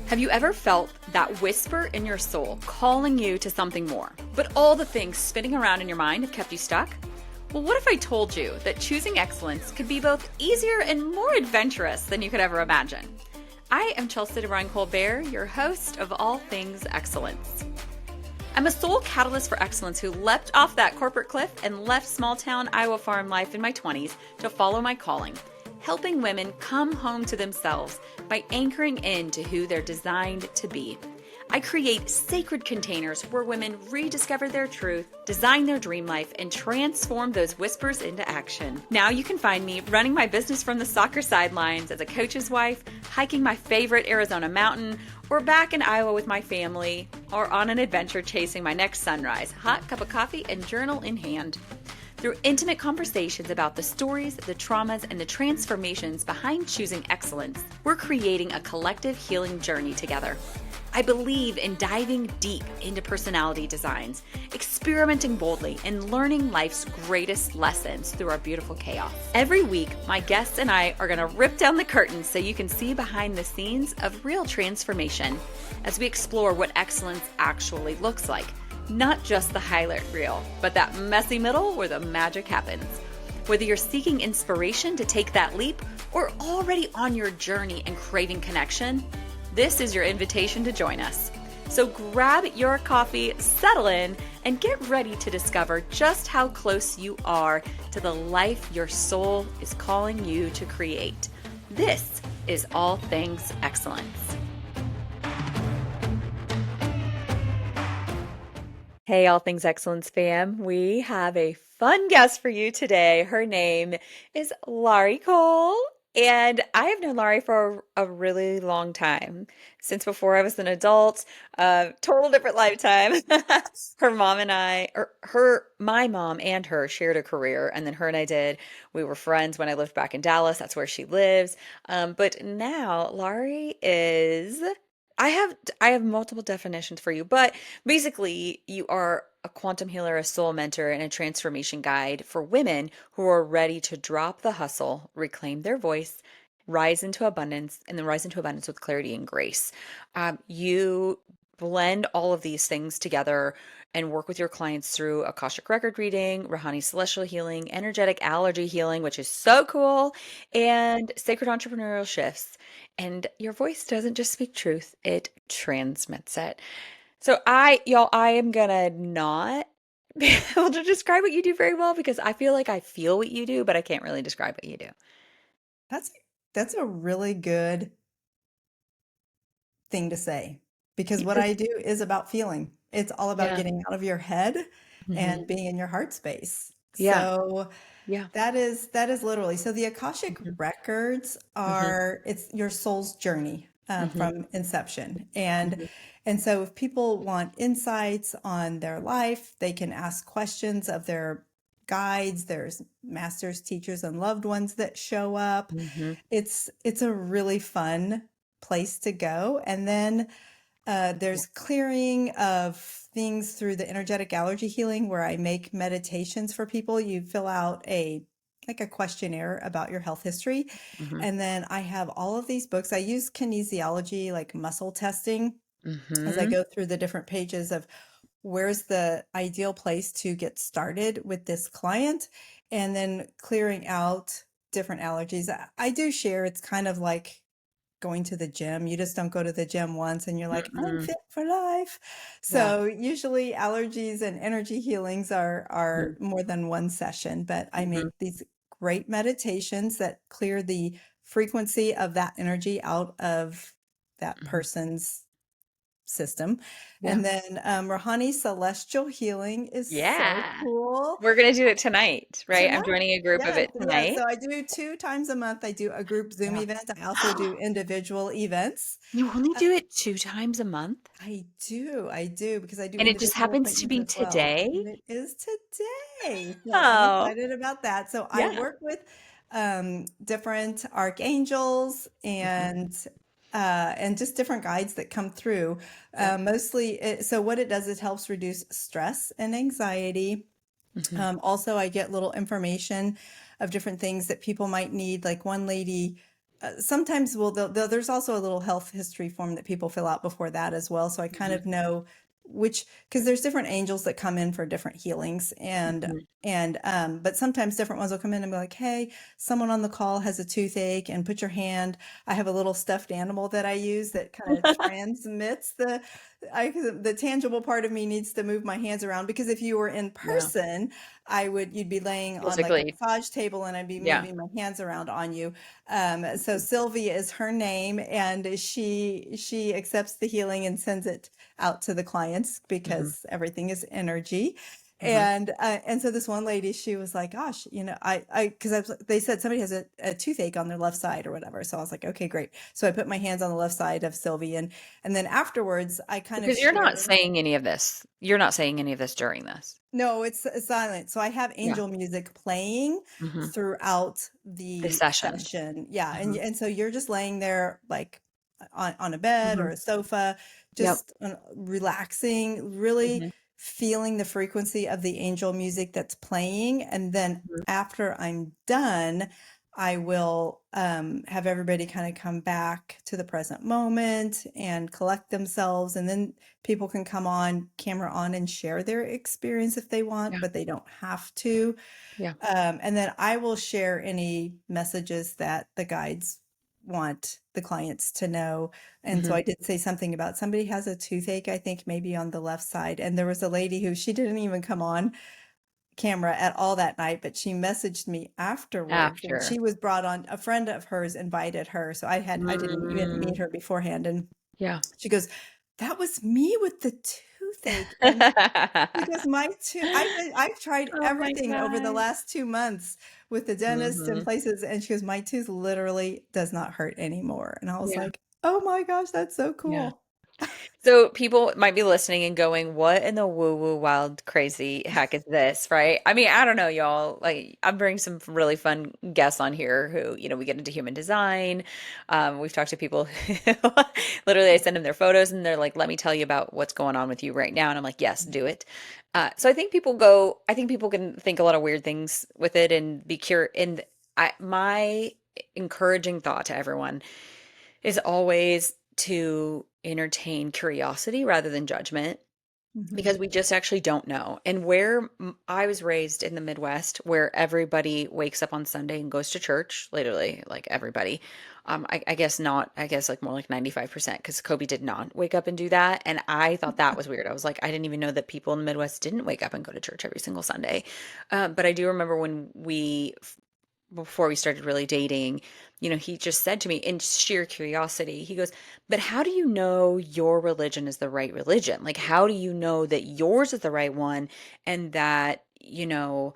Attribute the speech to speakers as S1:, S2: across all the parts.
S1: Have you ever felt that whisper in your soul calling you to something more, but all the things spinning around in your mind have kept you stuck? Well, what if I told you that choosing excellence could be both easier and more adventurous than you could ever imagine? I am Chelsea DeBruin-Colbert, your host of All Things Excellence. I'm a soul catalyst for excellence who leapt off that corporate cliff and left small town Iowa farm life in my 20s to follow my calling, helping women come home to themselves by anchoring into who they're designed to be. I create sacred containers where women rediscover their truth, design their dream life, and transform those whispers into action. Now you can find me running my business from the soccer sidelines as a coach's wife, hiking my favorite Arizona mountain, or back in Iowa with my family, or on an adventure chasing my next sunrise, hot cup of coffee and journal in hand. Through intimate conversations about the stories, the traumas, and the transformations behind choosing excellence, we're creating a collective healing journey together. I believe in diving deep into personality designs, experimenting boldly, and learning life's greatest lessons through our beautiful chaos. Every week, my guests and I are going to rip down the curtains so you can see behind the scenes of real transformation as we explore what excellence actually looks like. Not just the highlight reel, but that messy middle where the magic happens. Whether you're seeking inspiration to take that leap or already on your journey and craving connection, this is your invitation to join us. So grab your coffee, settle in, and get ready to discover just how close you are to the life your soul is calling you to create. This is All Things Excellence. Hey, All Things Excellence fam. We have a fun guest for you today. Her name is Laurie Cole, and I have known Laurie for a really long time, since before I was an adult, total different lifetime. Her mom and I, or my mom and her shared a career, and then her and I did. We were friends when I lived back in Dallas. That's where she lives. But now Laurie is I have multiple definitions for you, but basically you are a quantum healer, a soul mentor, and a transformation guide for women who are ready to drop the hustle, reclaim their voice, rise into abundance, and then rise into abundance with clarity and grace. You blend all of these things together and work with your clients through Akashic record reading, Rahani celestial healing, energetic allergy healing, which is so cool, and sacred entrepreneurial shifts. And your voice doesn't just speak truth, it transmits it. So I am gonna not be able to describe what you do very well because I feel like I feel what you do, but I can't really describe what you do.
S2: That's that's a really good thing to say because what I do is about feeling. It's all about
S1: Yeah.
S2: getting out of your head
S1: Hmm.
S2: and being in your heart space.
S1: Yeah.
S2: So
S1: Yeah.
S2: that is literally. So the Akashic
S1: Hmm.
S2: records
S1: Hmm.
S2: are it's your soul's journey
S1: Hmm.
S2: from inception. And
S1: Hmm.
S2: and so if people want insights on their life, they can ask questions of their guides. There's masters, teachers, and loved ones that show up.
S1: Hmm.
S2: It's a really fun place to go. And then
S1: Yeah.
S2: there's clearing of things through the energetic allergy healing where I make meditations for people. You fill out a questionnaire about your health history.
S1: Hmm.
S2: And then I have all of these books. I use kinesiology, like muscle testing, as I
S1: Hmm.
S2: go through the different pages of where's the ideal place to get started with this client, and then clearing out different allergies. I do share it's kind of like going to the gym. You just don't go to the gym once and you're like, I'm
S1: Mm-mm.
S2: fit for life.
S1: Yeah.
S2: So usually allergies and energy healings are more than one session, but I
S1: Mm-hmm.
S2: make these great meditations that clear the frequency of that energy out of that
S1: Hmm.
S2: person's system.
S1: Yeah.
S2: And then Rahani celestial healing is so
S1: Yeah.
S2: cool.
S1: We're gonna do it tonight, right? I'm
S2: Tonight,
S1: joining a group of
S2: yes,
S1: it
S2: yes.
S1: tonight.
S2: So I do two times a month. I do a group Zoom
S1: Yeah.
S2: event. I also do individual events.
S1: You only
S2: Uh,
S1: do it 2 times a month?
S2: I do because I do
S1: And it just
S2: individual
S1: happens to
S2: appointments
S1: be
S2: as well.
S1: today?
S2: And it is today. So I'm
S1: Oh,
S2: excited about that. So I
S1: yeah.
S2: work with different archangels
S1: Mhm,
S2: and just different guides that come through.
S1: yeah.
S2: So what it does, it helps reduce stress and anxiety.
S1: Mhm,
S2: Also, I get little information of different things that people might need. Like one lady sometimes there's also a little health history form that people fill out before that as well. So I kind
S1: Mhm,
S2: of know which, because there's different angels that come in for different healings,
S1: mhm.
S2: but sometimes different ones will come in and be like, hey, someone on the call has a toothache, and put your hand. I have a little stuffed animal that I use that kind of transmits the tangible part of me needs to move my hands around, because if you were in
S1: Yeah,
S2: person, you'd be laying on like a
S1: physically.
S2: massage table and I'd be
S1: Yeah.
S2: moving my hands around on you. So Sylvia is her name, and she accepts the healing and sends it out to the clients
S1: Mhm,
S2: because everything is energy.
S1: mhm.
S2: And so this one lady, she was like, "Gosh, because they said somebody has a toothache on their left side or whatever." So I was like, "Okay, great." So I put my hands on the left side of Sylvie, and then afterwards, I kind of
S1: Because you're not
S2: share.
S1: saying any of this. You're not saying any of this during this.
S2: No, it's silent. So I have
S1: Yeah.
S2: angel music playing
S1: Mhm.
S2: throughout
S1: The
S2: the
S1: sessions.
S2: session. Yeah, and
S1: Mhm,
S2: so you're just laying there like on a bed or
S1: mhm.
S2: a sofa,
S1: Yep.
S2: just relaxing, really
S1: Mhm,
S2: feeling the frequency of the angel music that's playing. And then
S1: mhm.
S2: after I'm done, I will have everybody kind of come back to the present moment and collect themselves, and then people can come on camera on and share their experience if they want,
S1: Yeah,
S2: but they don't have to.
S1: yeah.
S2: And then I will share any messages that the guides want the clients to know. And so
S1: Mhm.
S2: I did say something about somebody has a toothache, I think maybe on the left side. And there was a lady who she didn't even come on camera at all that night, but she messaged me afterwards, and
S1: After.
S2: she was brought on. A friend of hers invited her, so I didn't even meet
S1: Mm,
S2: her beforehand. And
S1: yeah.
S2: she goes, "That was me with the toothache." And because I've tried
S1: Oh my
S2: everything over the
S1: god.
S2: last 2 months with the dentist and
S1: Mhm.
S2: places, and she goes, "My tooth literally does not hurt anymore." And I was
S1: Yeah,
S2: like, "Oh my gosh, that's so
S1: yeah.
S2: cool."
S1: So people might be listening and going, "What in the woo woo wild crazy heck is this?" Right? I mean, I don't know, y'all. Like, I'm bringing some really fun guests on here who, we get into human design. We've talked to people who literally I send them their photos and they're like, "Let me tell you about what's going on with you right now." And I'm like, "Yes, do it." So I think I think people can think a lot of weird things with it and be curious. And my encouraging thought to everyone is always to entertain curiosity rather than judgment,
S2: Mhm.
S1: because we just actually don't know. And where I was raised in the Midwest, where everybody wakes up on Sunday and goes to church, literally, like everybody. I guess not, I guess like more like 95%, because Kobe did not wake up and do that. And I thought that was weird. I was like, I didn't even know that people in the Midwest didn't wake up and go to church every single Sunday. But I do remember when before we started really dating, he just said to me in sheer curiosity, he goes, "But how do you know your religion is the right religion? Like, how do you know that yours is the right one and that, oh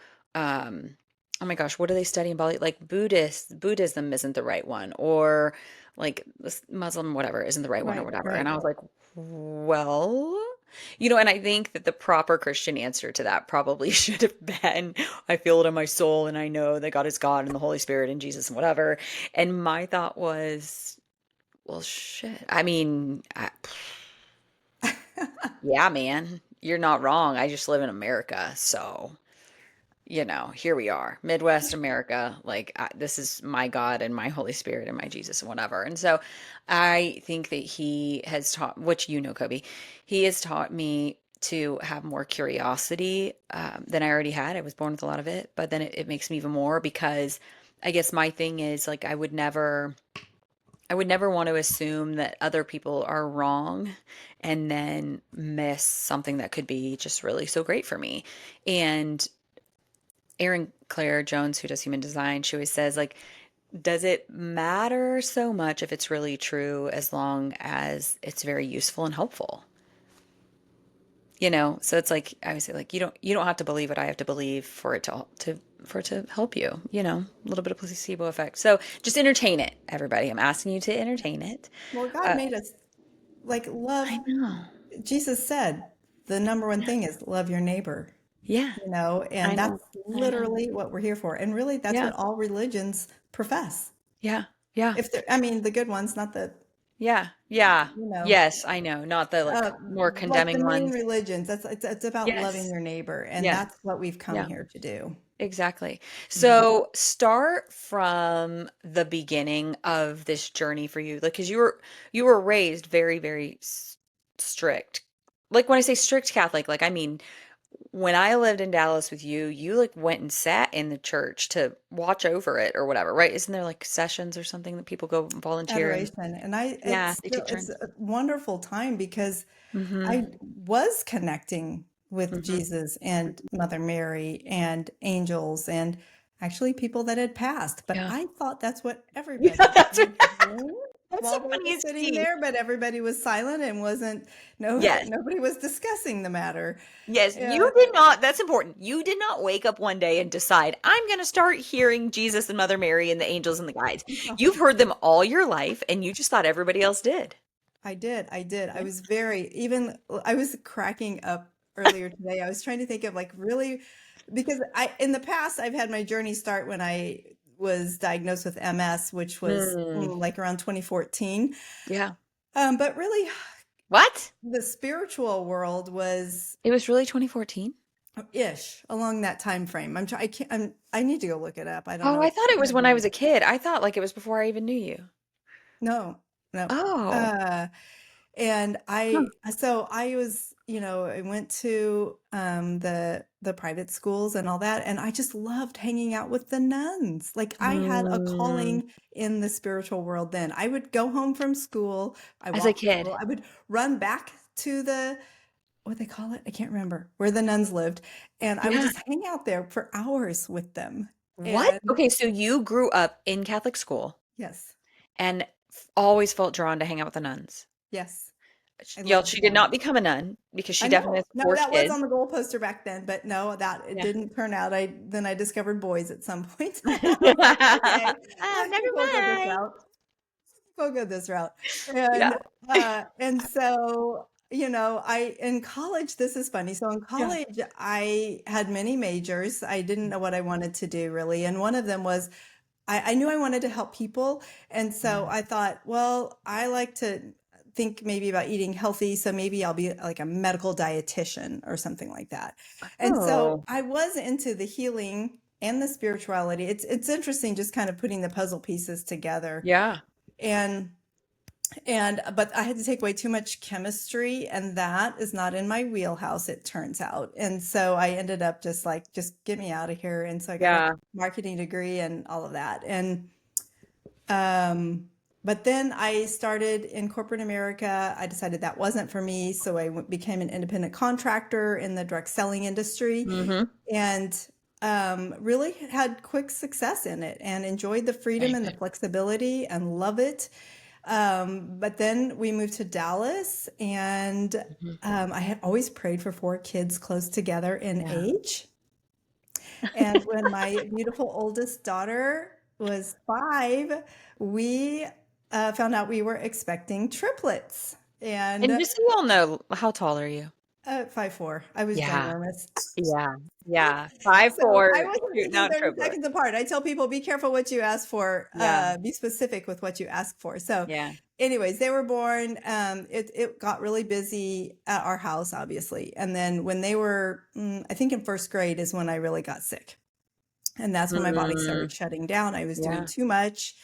S1: my gosh, what are they studying about? Like Buddhism isn't the right one, or like this Muslim, whatever, isn't the right one or
S2: Right,
S1: whatever." And
S2: right.
S1: I was like, well, and I think that the proper Christian answer to that probably should have been, I feel it in my soul and I know that God is God and the Holy Spirit and Jesus and whatever. And my thought was, well, shit. I mean, yeah, man, you're not wrong. I just live in America. So, here we are, Midwest America. Like, this is my God and my Holy Spirit and my Jesus and whatever. And so I think that he has taught, which Kobe, he has taught me to have more curiosity than I already had. I was born with a lot of it, but then it makes me even more, because I guess my thing is like, I would never want to assume that other people are wrong and then miss something that could be just really so great for me. And Erin Claire Jones, who does human design, she always says, like, does it matter so much if it's really true as long as it's very useful and helpful? So it's like I would say, like, you don't have to believe what I have to believe for it to help you, a little bit of placebo effect. So just entertain it, everybody. I'm asking you to entertain it.
S2: Well, God
S1: Uh,
S2: made us like love.
S1: I know.
S2: Jesus said the number one
S1: Yeah.
S2: thing is love your neighbor,
S1: Yeah. I
S2: and
S1: know.
S2: that's
S1: I know.
S2: literally what we're here for. And really, that's
S1: Yeah.
S2: what all religions profess.
S1: Yeah. Yeah.
S2: If they're, I mean, the good ones, not the,
S1: Yeah. Yeah.
S2: you know,
S1: Yes, I know. Not the like
S2: uh,
S1: more
S2: like the
S1: condemning
S2: main
S1: ones.
S2: religions. It's about loving
S1: Yes.
S2: your neighbor, and
S1: Yes.
S2: that's what we've come
S1: Yeah.
S2: here to do.
S1: Exactly.
S2: Mhm.
S1: So start from the beginning of this journey for you, like because you were raised very, very strict. Like when I say strict Catholic, like I mean when I lived in Dallas with you, you like went and sat in the church to watch over it or whatever, right? Isn't there like sessions or something that people go volunteer and
S2: Adoration. And I
S1: yeah,
S2: it's
S1: they
S2: still
S1: take
S2: it's
S1: turns.
S2: a wonderful time because
S1: Mm-hmm.
S2: I was connecting with
S1: Mm-hmm.
S2: Jesus and Mother Mary and angels and actually people that had passed. But
S1: Yeah.
S2: I thought that's what
S1: Yeah,
S2: everybody was doing
S1: that's
S2: while
S1: so
S2: they were
S1: funny as
S2: sitting
S1: tea.
S2: there, but everybody was silent and wasn't
S1: Yes.
S2: nobody was discussing the matter.
S1: Yes, you
S2: And
S1: did not, that's important. You did not wake up one day and decide, I'm going to start hearing Jesus and Mother Mary and the angels and the guides. You've heard them all your life and you just thought everybody else did.
S2: I did. I did. I
S1: Yeah.
S2: was very even I was cracking up earlier today. I was trying to think of like really because I in the past I've had my journey start when I was diagnosed with MS, which was
S1: Hmm.
S2: like around 2014.
S1: Yeah.
S2: But really
S1: What?
S2: the spiritual world was
S1: It was really 2014?
S2: ish along that time frame. I can't I need to go look it up. I don't
S1: Oh,
S2: know.
S1: I
S2: It's
S1: thought it was
S2: kind of
S1: when I was
S2: late.
S1: a kid. I thought like it was before I even knew you.
S2: No. No.
S1: Oh.
S2: Uh And
S1: Huh.
S2: I was, I went to the private schools and all that, and I just loved hanging out with the nuns. Like I had a
S1: Hmm.
S2: calling in the spiritual world then. I would go home from school, I
S1: As a
S2: walked to
S1: kid.
S2: school, I would run back to the what they call it, I can't remember, where the nuns lived, and I would
S1: Yeah.
S2: just hang out there for hours with them.
S1: What?
S2: And
S1: Okay, so you grew up in Catholic school
S2: yes,
S1: and always felt drawn to hang out with the nuns.
S2: yes, I
S1: Y'all,
S2: loved
S1: she did
S2: them.
S1: not become a nun because she
S2: I
S1: definitely
S2: know.
S1: has
S2: No,
S1: four
S2: that was
S1: kids.
S2: on the goal poster back then, but no, that it
S1: Yeah.
S2: didn't turn out. I discovered boys at some point. I was like, okay,
S1: Oh,
S2: I
S1: never
S2: think we'll go this
S1: mind.
S2: route. We'll go this route.
S1: Yeah.
S2: And so, I in college, this is funny. So in
S1: Yeah.
S2: college, I had many majors. I didn't know what I wanted to do really. And one of them was I knew I wanted to help people. And so
S1: Mm.
S2: I thought, well, I like to think maybe about eating healthy. So maybe I'll be like a medical dietitian or something like that. And so
S1: Oh,
S2: I was into the healing and the spirituality. It's interesting just kind of putting the puzzle pieces together.
S1: yeah.
S2: And but I had to take away too much chemistry, and that is not in my wheelhouse, it turns out. And so I ended up just like, just get me out of here. And so I got a
S1: Yeah.
S2: marketing degree and all of that. And but then I started in corporate America. I decided that wasn't for me, so I became an independent contractor in the direct selling industry,
S1: Hmm.
S2: and really had quick success in it, and enjoyed the freedom and the flexibility, and love it. But then we moved to Dallas, and
S1: Mhm.
S2: I had always prayed for four kids close together in
S1: Yeah.
S2: age. And when my beautiful oldest daughter was 5, we found out we were expecting triplets.
S1: And
S2: And
S1: just so you all know, how tall are you?
S2: 5'4", I was
S1: Yeah.
S2: ginormous.
S1: Yeah. Yeah. Five,
S2: So I
S1: four,
S2: wasn't
S1: shooting
S2: thinking
S1: out
S2: 30
S1: triplet.
S2: seconds apart. I tell people, be careful what you ask for.
S1: Yeah.
S2: Be specific with what you ask for. So,
S1: Yeah.
S2: anyways, they were born. It got really busy at our house, obviously. And then when they were, I think in first grade is when I really got sick. And that's when my body
S1: Mm,
S2: started shutting down. I was doing
S1: yeah.
S2: too much.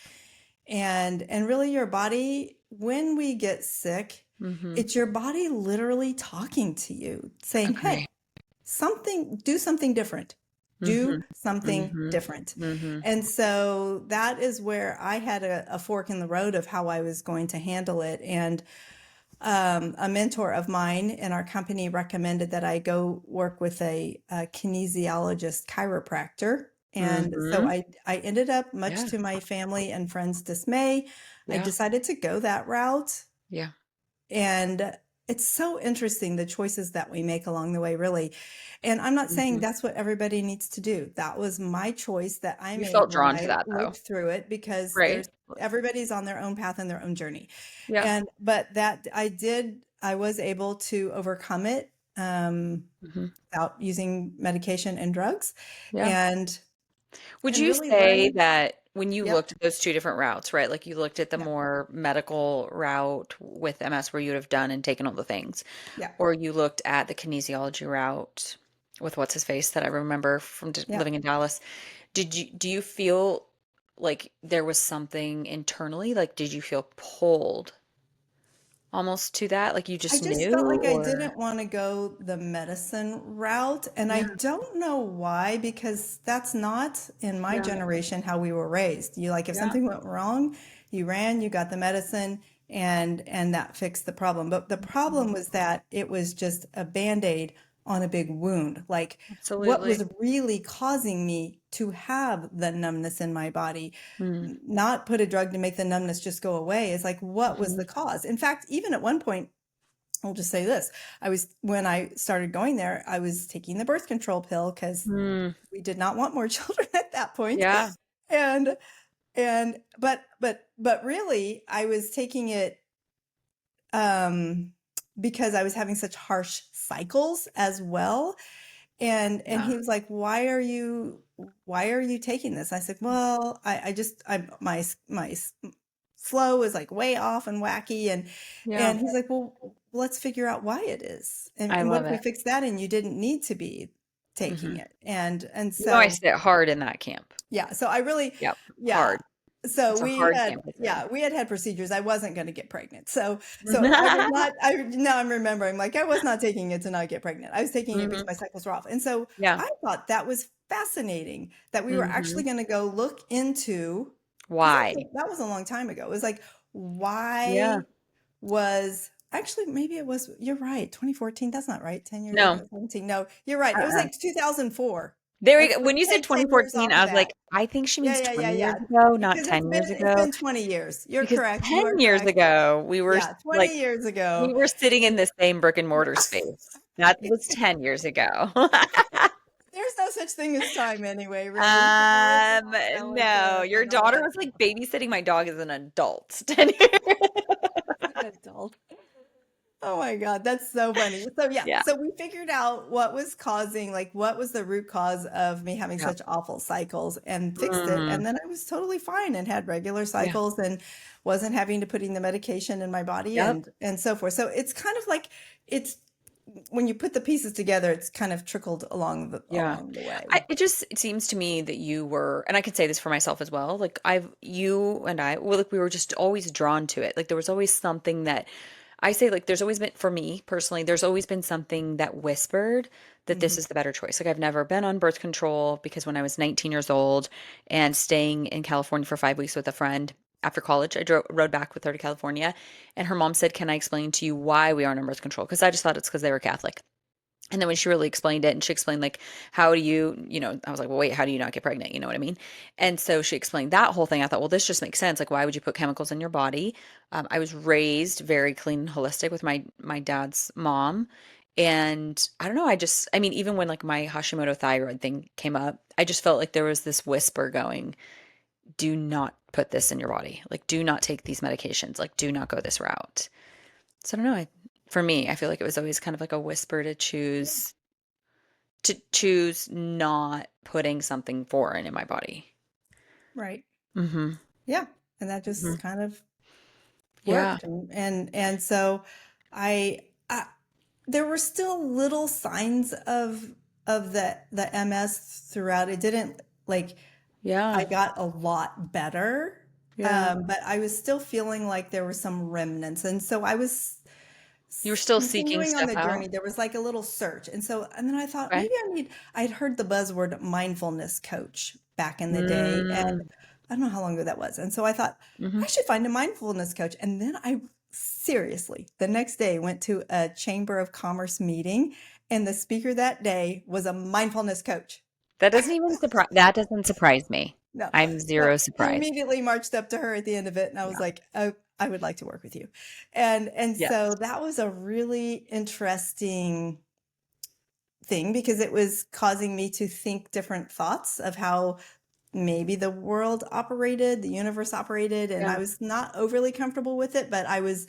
S2: And really your body, when we get sick,
S1: Hmm.
S2: it's your body literally talking to you, saying,
S1: Agree.
S2: "Hey, do something different. Do
S1: Hmm.
S2: something
S1: Hmm.
S2: different."
S1: Hmm.
S2: And so that is where I had a fork in the road of how I was going to handle it. And a mentor of mine in our company recommended that I go work with a kinesiologist chiropractor. And so
S1: Hmm.
S2: I ended up, much
S1: Yeah.
S2: to my family and friends' dismay, I
S1: Yeah.
S2: decided to go that route.
S1: Yeah.
S2: And it's so interesting the choices that we make along the way, really. And I'm not saying
S1: Hmm.
S2: that's what everybody needs to do. That was my choice that I
S1: You
S2: made
S1: felt
S2: when
S1: drawn to
S2: I
S1: that though,
S2: worked through it, because
S1: right?
S2: everybody's on their own path and their own journey.
S1: Yeah.
S2: But that I was able to overcome it
S1: Hmm.
S2: without using medication and drugs,
S1: Yeah.
S2: and
S1: Would
S2: and
S1: you
S2: really
S1: say
S2: learning.
S1: that when you
S2: Yep.
S1: looked at those two different routes, right? Like you looked at the
S2: Yeah.
S1: more medical route with MS where you would have done and taken all the things,
S2: Yeah.
S1: or you looked at the kinesiology route. with what's his face that I remember from
S2: Yeah.
S1: living in Dallas. Do you feel like there was something internally? Like, did you feel pulled almost to that? Like you
S2: I
S1: just
S2: just
S1: knew
S2: felt like I
S1: or
S2: didn't want to go the medicine route. And I
S1: yeah,
S2: don't know why, because that's not in my
S1: yeah,
S2: generation how we were raised. You like, if
S1: yeah.
S2: something went wrong, you ran, you got the medicine, and that fixed the problem. But the
S1: Mhm.
S2: problem was that it was just a band-aid on a big wound. Like, what was
S1: Absolutely.
S2: really causing me to have the numbness in my body,
S1: Mm.
S2: not put a drug to make the numbness just go away, is like, what was the
S1: Mhm.
S2: cause? In fact, even at one point, I'll just say this. When I started going there, I was taking the birth control pill because
S1: Mm.
S2: we did not want more children at that point.
S1: Yeah.
S2: And, but really, I was taking it, um, because I was having such harsh cycles as well. And
S1: Yeah.
S2: he was like, why are you taking this? I said, well, I just, my flow is like way off and wacky.
S1: Yeah.
S2: And he's like, well, let's figure out why it is.
S1: I
S2: And what
S1: love
S2: if we
S1: it.
S2: fix that and you didn't need to be taking
S1: Mhm.
S2: it? And
S1: You know, I
S2: so,
S1: sit hard in that camp.
S2: yeah, so I really,
S1: Yep.
S2: yeah.
S1: Hard.
S2: So
S1: It's a hard camp to sit
S2: we had procedures. I wasn't going to get pregnant. So I was not, now I'm remembering, like, I was not taking it to not get pregnant. I was taking it because
S1: Mhm.
S2: my cycles were off. And so
S1: Yeah.
S2: I thought that was fascinating that we were actually
S1: Mhm.
S2: going to go look into, because
S1: Why?
S2: that was a long time ago. It was like,
S1: Yeah.
S2: why was, actually, maybe it was, you're right, 2014. That's not right. 10 years
S1: No.
S2: ago, 17. No, you're right. It was
S1: Uh-uh.
S2: like 2004.
S1: There we
S2: Let's
S1: go. When you said
S2: take 10 years
S1: 2014,
S2: off
S1: I
S2: of
S1: was like,
S2: that.
S1: I think she
S2: Yeah,
S1: means
S2: yeah, yeah,
S1: 20
S2: yeah.
S1: years ago, not
S2: Because
S1: 10 years
S2: it's
S1: ago.
S2: been 20 years. You're
S1: Because
S2: correct. You
S1: 10
S2: are
S1: years
S2: correct.
S1: ago,
S2: Yeah,
S1: like,
S2: 20 years
S1: we
S2: ago.
S1: were sitting in the same brick and mortar
S2: Yeah.
S1: space. That was 10 years ago.
S2: There's no such thing as time anyway, really. So it's all
S1: No,
S2: relative
S1: your
S2: and all
S1: daughter
S2: that
S1: was like
S2: stuff.
S1: babysitting my dog as an adult. 10 years.
S2: As an adult. Oh my God, that's so funny. So yeah,
S1: Yeah.
S2: so we figured out what was causing, like what was the root cause of me having
S1: Yeah.
S2: such awful cycles and fixed it.
S1: Mm,
S2: And then I was totally fine and had regular
S1: yeah.
S2: cycles and wasn't having to putting the medication in my body
S1: Yep.
S2: and so forth. So it's kind of like, it's, when you put the pieces together, it's kind of trickled
S1: Yeah.
S2: along the way.
S1: It seems to me that you were, and I could say this for myself as well. Like you and I, well, like we were just always drawn to it. Like there was always something that I say, like there's always been, for me personally, there's always been something that whispered that this
S2: Hmm.
S1: is the better choice. Like I've never been on birth control because when I was 19 years old and staying in California for 5 weeks with a friend after college, rode back with her to California, and her mom said, "Can I explain to you why we aren't on birth control?" Because I just thought it's because they were Catholic. And then when she really explained it and she explained like how do you, I was like, well, wait, how do you not get pregnant? You know what I mean? And so she explained that whole thing. I thought, well, this just makes sense. Like, why would you put chemicals in your body? I was raised very clean and holistic with my dad's mom. And I don't know, I mean, even when like my Hashimoto thyroid thing came up, I just felt like there was this whisper going, do not put this in your body. Like, do not take these medications. Like, do not go this route. So I don't know. For me, I feel like it was always kind of like a whisper
S2: Yeah.
S1: to choose not putting something foreign in my body.
S2: Right.
S1: Mhm.
S2: Yeah. And that
S1: Mhm.
S2: just kind of
S1: Yeah.
S2: worked. And so I there were still little signs of the MS throughout. It didn't, like, I
S1: Yeah.
S2: got a lot better.
S1: Yeah.
S2: But I was still feeling like there were some remnants. And so I was
S1: You were still seeking
S2: continuing on
S1: stuff
S2: the
S1: out?
S2: journey. There was like a little search. And then I thought
S1: Okay.
S2: maybe I'd heard the buzzword mindfulness coach back in the day. And
S1: Mm.
S2: I don't know how long ago that was. And so I thought
S1: Mhm.
S2: I should find a mindfulness coach. And then I seriously, the next day, went to a Chamber of Commerce meeting. And the speaker that day was a mindfulness coach.
S1: That doesn't surprise me.
S2: No.
S1: I'm
S2: So
S1: 0
S2: I
S1: surprised.
S2: immediately marched up to her at the end of it and I was
S1: Yeah.
S2: like, "Oh, I would like to work with you." And so
S1: Yes.
S2: that was a really interesting thing because it was causing me to think different thoughts of how maybe the world operated, the universe operated, and I
S1: Yeah.
S2: was not overly comfortable with it, but I was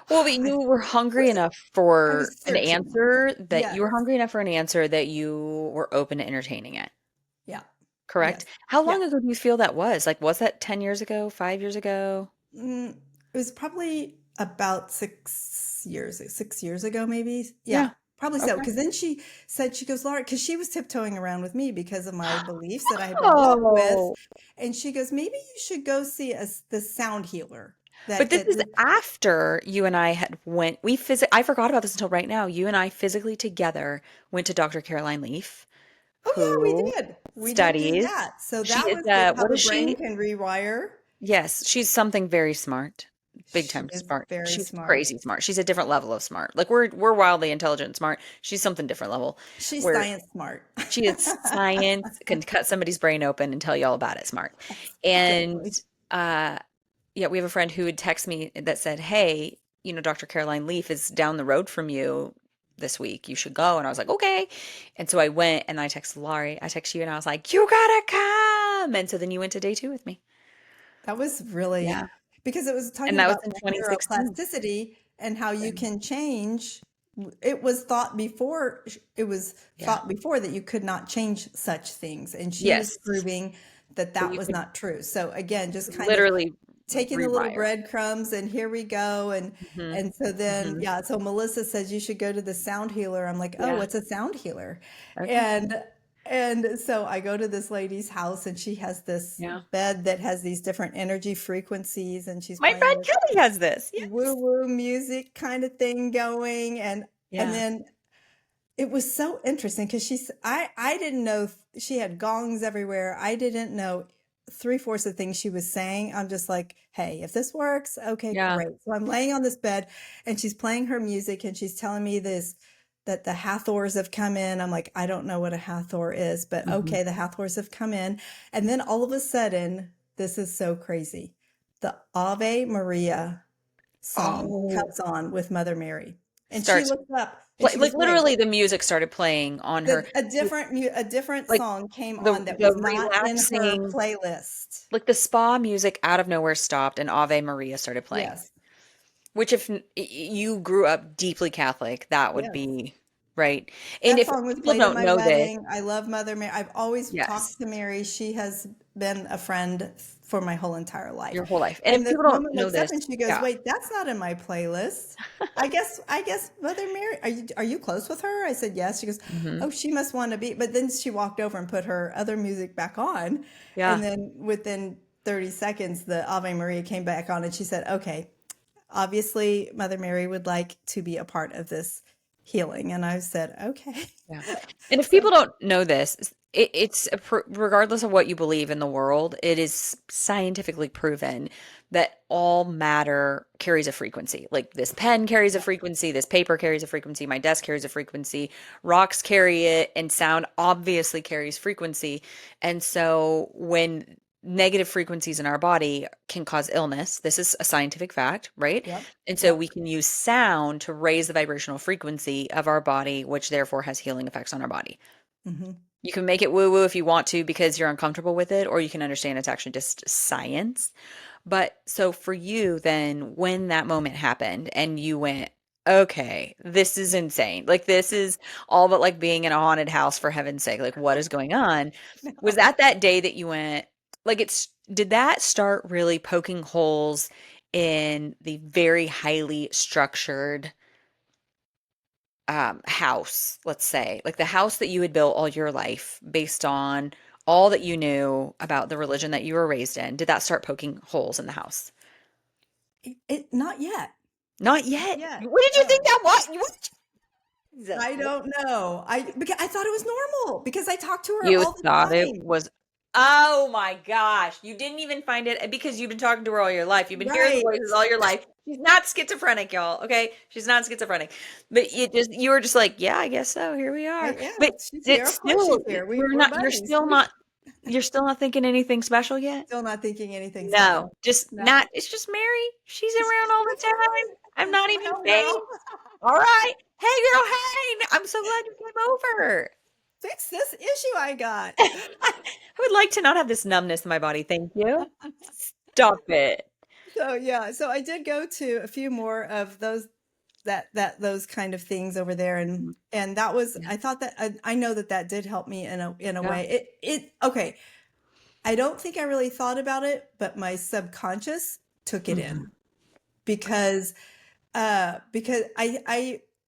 S1: Well, but
S2: I
S1: you were hungry
S2: was
S1: enough
S2: I
S1: for
S2: was
S1: an
S2: searching.
S1: answer that
S2: Yes.
S1: you were hungry enough for an answer that you were open to entertaining it.
S2: Yeah.
S1: Correct?
S2: Yes.
S1: How
S2: Yeah.
S1: long ago do you feel that was? Like, was that 10 years ago, 5 years ago?
S2: It was probably about 6 years ago, maybe.
S1: Yeah.
S2: Yeah. Probably so.
S1: Okay.
S2: Because then she said, she goes, Laura, because she was tiptoeing around with me because of my beliefs that I had been brought up with.
S1: Oh,
S2: And she goes, maybe you should go see the sound healer.
S1: but
S2: That
S1: this
S2: that
S1: is after you and I had went. I forgot about this until right now. You and I physically together went to Dr. Caroline Leaf,
S2: Oh yeah, we
S1: who
S2: did. We did do
S1: studies.
S2: that. So
S1: She
S2: that
S1: is
S2: was the how
S1: what
S2: the
S1: is
S2: brain
S1: she?
S2: can rewire.
S1: Yes, she's something very smart. Big
S2: She
S1: time
S2: is
S1: smart.
S2: very
S1: She's
S2: smart.
S1: crazy smart. She's a different level of smart. Like we're wildly intelligent and smart. She's something different level
S2: She's
S1: where
S2: science smart.
S1: she is science, can cut somebody's brain open and tell you all about it smart. And
S2: Exactly.
S1: uh yeah, we have a friend who would text me that said, "Hey, Dr. Caroline Leaf is down the road from you this week. You should go." And I was like, "Okay." And so I went and I texted Laurie. I texted you and I was like, "You gotta come." And so then you went to day 2 with me.
S2: That was really
S1: Yeah.
S2: because it was
S1: And
S2: talking
S1: that was
S2: about
S1: in
S2: the
S1: 2016.
S2: neuroplasticity and how
S1: Yeah.
S2: you can change. It was thought before, it was
S1: Yeah.
S2: thought before that you could not change such things. And she was
S1: Yes.
S2: proving that
S1: That
S2: that
S1: you
S2: was
S1: could
S2: not true. So again, just kind of
S1: literally
S2: taking the little
S1: rewire.
S2: breadcrumbs and here we go.
S1: Hmm.
S2: And so then,
S1: Hmm.
S2: yeah, so Melissa says you should go to the sound healer. I'm like, oh,
S1: Yeah.
S2: what's a sound healer?
S1: Okay.
S2: And and so I go to this lady's house and she has this
S1: Yeah.
S2: bed that has these different energy frequencies and she's
S1: My
S2: playing
S1: friend
S2: this
S1: Kelly has this.
S2: woo
S1: Yes.
S2: woo music kind of thing going and
S1: Yeah.
S2: then it was so interesting because I didn't know she had gongs everywhere. I didn't know three-fourths of things she was saying. I'm just like, hey, if this works, okay,
S1: Yeah.
S2: great. So I'm laying on this bed and she's playing her music and she's telling me this that the Hathors have come in. I'm like, I don't know what a Hathor is, but
S1: Hmm.
S2: okay, the Hathors have come in. And then all of a sudden, this is so crazy. The Ave Maria song
S1: Oh,
S2: comes on with Mother Mary. And she
S1: starts
S2: looks up and she
S1: like
S2: goes, wait,
S1: literally the music started playing on her.
S2: a different
S1: Like
S2: song came
S1: the
S2: on that
S1: the
S2: was not in her
S1: relaxing,
S2: playlist.
S1: like the spa music out of nowhere stopped and Ave Maria started playing.
S2: Yes.
S1: Which if you grew up deeply Catholic, that would
S2: Yes.
S1: be right. And
S2: That
S1: if
S2: song was
S1: people
S2: played at
S1: don't
S2: my
S1: know this,
S2: wedding. I love Mother Mary. I've always
S1: yes,
S2: talked to Mary. She has been a friend for my whole entire life.
S1: your whole life. And
S2: And
S1: if
S2: this
S1: people don't
S2: woman
S1: know
S2: looks up
S1: this,
S2: and she goes,
S1: yeah.
S2: "Wait, that's not in my playlist." I guess Mother Mary, are you close with her? I said, "Yes." She goes,
S1: Hmm.
S2: "Oh, she must want to be." But then she walked over and put her other music back on. And
S1: Yeah.
S2: then within 30 seconds, the Ave Maria came back on and she said, "Okay, obviously Mother Mary would like to be a part of this healing." And I said, "Okay."
S1: Yeah. And if
S2: So
S1: people don't know this, it's regardless of what you believe in the world, it is scientifically proven that all matter carries a frequency. Like this pen carries a frequency, this paper carries a frequency, my desk carries a frequency, rocks carry it, and sound obviously carries frequency. And so when negative frequencies in our body can cause illness, this is a scientific fact, right?
S2: yep,
S1: And so
S2: yep.
S1: we can use sound to raise the vibrational frequency of our body, which therefore has healing effects on our body.
S2: Hmm.
S1: You can make it woo woo if you want to because you're uncomfortable with it, or you can understand it's actually just science. But so for you, then when that moment happened and you went, okay, this is insane. Like, this is all but like being in a haunted house for heaven's sake. Like, what is going on? Was
S2: No.
S1: that day that you went, like, did that start really poking holes in the very highly structured house, let's say, like the house that you had built all your life based on all that you knew about the religion that you were raised in? Did that start poking holes in the house?
S2: Not yet.
S1: Not
S2: Not
S1: yet.
S2: yet.
S1: What did you think
S2: No.
S1: that was? Jesus.
S2: I don't know. Because I thought it was normal because I talk to her
S1: You
S2: all the
S1: thought it
S2: time.
S1: was, oh my gosh. You didn't even find it because you've been talking to her all your life. You've been hearing the
S2: Right.
S1: voices all your life. She's not schizophrenic, y'all. Okay. She's not schizophrenic. But you were just like, yeah, I guess so. Here we are.
S2: Yeah,
S1: But
S2: she's here.
S1: it's
S2: Of course she's
S1: still,
S2: here.
S1: we're
S2: We're
S1: not,
S2: buddies.
S1: you're still not thinking anything special yet?
S2: Still not thinking anything
S1: No,
S2: special.
S1: just
S2: No.
S1: not, it's just Mary. She's
S2: It's
S1: around
S2: just
S1: all the
S2: Mary.
S1: time. I'm
S2: This
S1: not
S2: little
S1: even
S2: hell
S1: fake.
S2: girl.
S1: All right. Hey, girl. Hey. I'm so glad you came over.
S2: Fix this issue I got.
S1: I would like to not have this numbness in my body. Thank you. Stop it.
S2: So yeah, so I did go to a few more of those those kind of things over there
S1: Mhm.
S2: and that was
S1: Yeah.
S2: I thought that I know that that did help me in a
S1: Yeah.
S2: way. It okay. I don't think I really thought about it, but my subconscious took it in
S1: Mhm.
S2: because because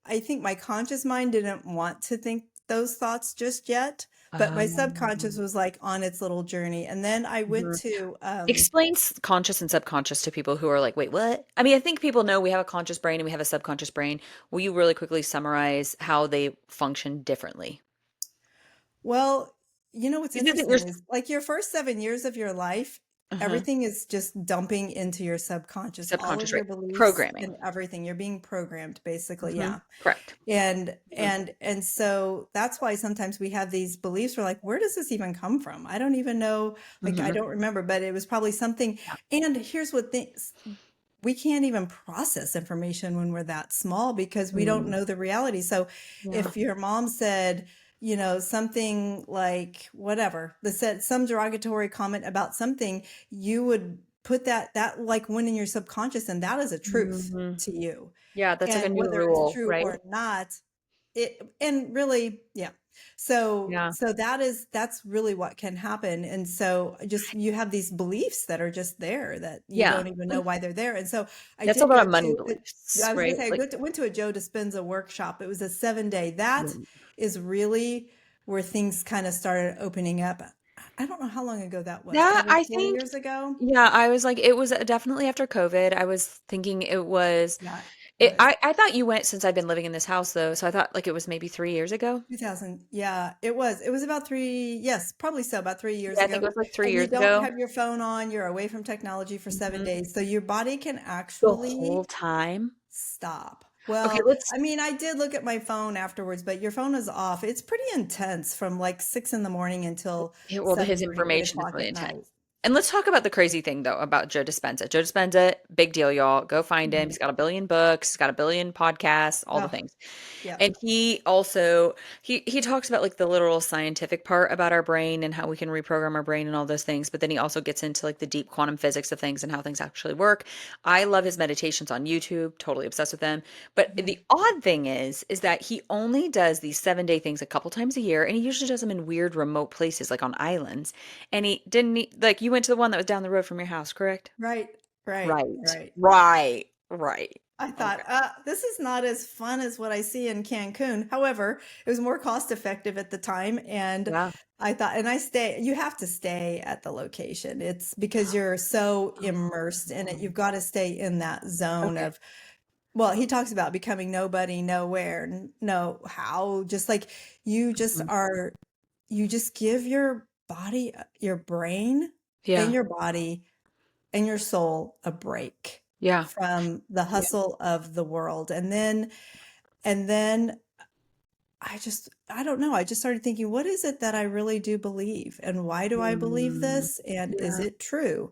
S2: I think my conscious mind didn't want to think those thoughts just yet, but my subconscious
S1: Um,
S2: was like on its little journey. And then I went
S1: mhm.
S2: to,
S1: Explain conscious and subconscious to people who are like, wait, what? I mean, I think people know we have a conscious brain and we have a subconscious brain. Will you really quickly summarize how they function differently?
S2: well, you know what's
S1: Because isn't your
S2: interesting is like your first 7 years of your life,
S1: uh
S2: everything is just dumping into your subconscious, all of
S1: subconscious,
S2: your
S1: right?
S2: beliefs and
S1: Programming.
S2: everything. You're being programmed, basically. Yeah.
S1: Correct. Mhm.
S2: And so that's why sometimes we have these beliefs. We're like, where does this even come from? I don't even know. Like, I
S1: Mhm.
S2: don't remember, but it was probably something.
S1: Yeah.
S2: And here's what things we can't even process information when we're that small because we don't
S1: Mm.
S2: know the reality. So
S1: Yeah.
S2: if your mom said, something like whatever, that said some derogatory comment about something, you would put that like went in your subconscious, and that is a truth
S1: Mhm.
S2: to you.
S1: Yeah, that's like a
S2: And
S1: new
S2: whether it's
S1: rule,
S2: true
S1: right?
S2: or not, and really, yeah.
S1: Yeah.
S2: So that's really what can happen. And so just you have these beliefs that are just there that you
S1: Yeah.
S2: don't even know why they're there. And so I
S1: That's a
S2: did
S1: lot
S2: go
S1: of money
S2: to
S1: beliefs,
S2: I was going
S1: right?
S2: to say
S1: Like,
S2: went to a Joe Dispenza workshop. It was a 7 day. That
S1: mm.
S2: is really where things kind of started opening up. I don't know how long ago that was.
S1: Yeah,
S2: Probably
S1: I
S2: 4
S1: think,
S2: years ago.
S1: yeah, I was like, it was definitely after COVID. I was thinking it was,
S2: Yeah, it was.
S1: I thought you went since I've been living in this house though. So I thought like it was maybe 3 years ago.
S2: 2000. Yeah, it was. It was about yes, probably so, about 3 years
S1: Yeah, I think
S2: ago.
S1: it was like three
S2: And you
S1: years
S2: don't
S1: ago.
S2: have your phone on, you're away from technology for seven
S1: Mhm.
S2: days. So your body can
S1: The whole
S2: actually
S1: time.
S2: stop.
S1: Okay,
S2: Well,
S1: let's,
S2: I mean, I did look at my phone afterwards, but your phone is off. It's pretty intense from like 6 in the morning until
S1: yeah, well, his
S2: 7:30, eight
S1: information is
S2: o'clock
S1: really
S2: at night.
S1: intense. And let's talk about the crazy thing though about Joe Dispenza. Joe Dispenza, big deal, y'all. Go find him.
S2: Mhm.
S1: He's got a billion books, he's got a billion podcasts, all the
S2: Oh,
S1: things.
S2: yeah.
S1: And he also he talks about like the literal scientific part about our brain and how we can reprogram our brain and all those things, but then he also gets into like the deep quantum physics of things and how things actually work. I love his meditations on YouTube, totally obsessed with them. But
S2: Mhm.
S1: the odd thing is that he only does these 7 day things a couple times a year, and he usually does them in weird remote places like on islands. And he didn't like you went to the one that was down the road from your house, correct?
S2: Right, right,
S1: Right.
S2: right.
S1: Right. Right.
S2: I thought,
S1: Okay.
S2: this is not as fun as what I see in Cancun. However, it was more cost effective at the time. And
S1: Yeah.
S2: I thought, and you have to stay at the location. It's because you're so immersed in it.
S1: Oh,
S2: You've got to stay in that zone
S1: okay.
S2: of, well, he talks about becoming nobody, nowhere, no how, just like you just
S1: Mhm.
S2: are, you just give your body, your brain and
S1: Yeah.
S2: your body and your soul a break
S1: Yeah.
S2: from the
S1: Yeah.
S2: hustle of the world. And then I don't know, I just started thinking, what is it that I really do believe? And why do I believe
S1: Mm,
S2: this? And is
S1: yeah.
S2: it true?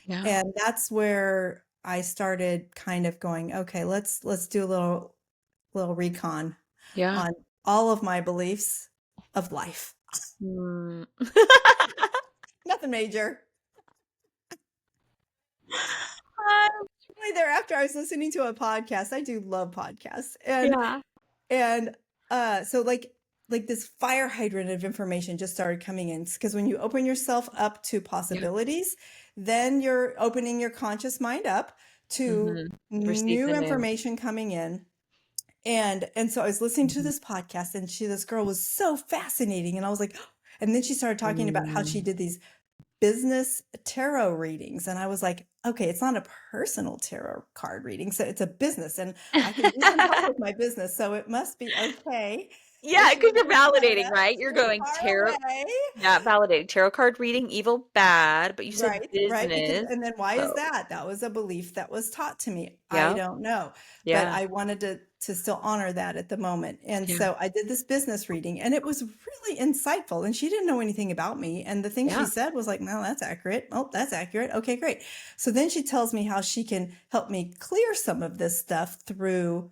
S1: Yeah.
S2: And that's where I started kind of going, okay, let's do a little recon
S1: Yeah.
S2: on all of my beliefs of life.
S1: Mm.
S2: Nothing major.
S1: Um,
S2: Right thereafter, I was listening to a podcast. I do love podcasts. And
S1: yeah.
S2: And so like this fire hydrant of information just started coming in because when you open yourself up to
S1: Yeah.
S2: possibilities, then you're opening your conscious mind up to
S1: Mhm. Receive
S2: new
S1: the new.
S2: information coming in. And so I was listening to
S1: Mhm.
S2: this podcast, and this girl was so fascinating, and I was like, and then she started talking about how she
S1: Mm.
S2: did these business tarot readings, and I was like, okay, it's not a personal tarot card reading, so it's a business, and I can use some help with my business, so it must be okay. And
S1: Yeah,
S2: she
S1: because
S2: was
S1: you're
S2: just kind
S1: validating,
S2: of
S1: right? You're
S2: too
S1: going
S2: far
S1: tarot.
S2: away.
S1: Yeah, validating. Tarot card reading, evil, bad, but you said
S2: Right, right, because
S1: business.
S2: and then why is
S1: So,
S2: that? That was a belief that was taught to me. I
S1: yeah.
S2: don't know, but
S1: Yeah.
S2: I wanted to still honor that at the moment. And
S1: Yeah.
S2: so I did this business reading, and it was really insightful, and she didn't know anything about me, and the thing she
S1: Yeah.
S2: said was like, "No, that's accurate. Oh, that's accurate. Okay, great." So then she tells me how she can help me clear some of this stuff through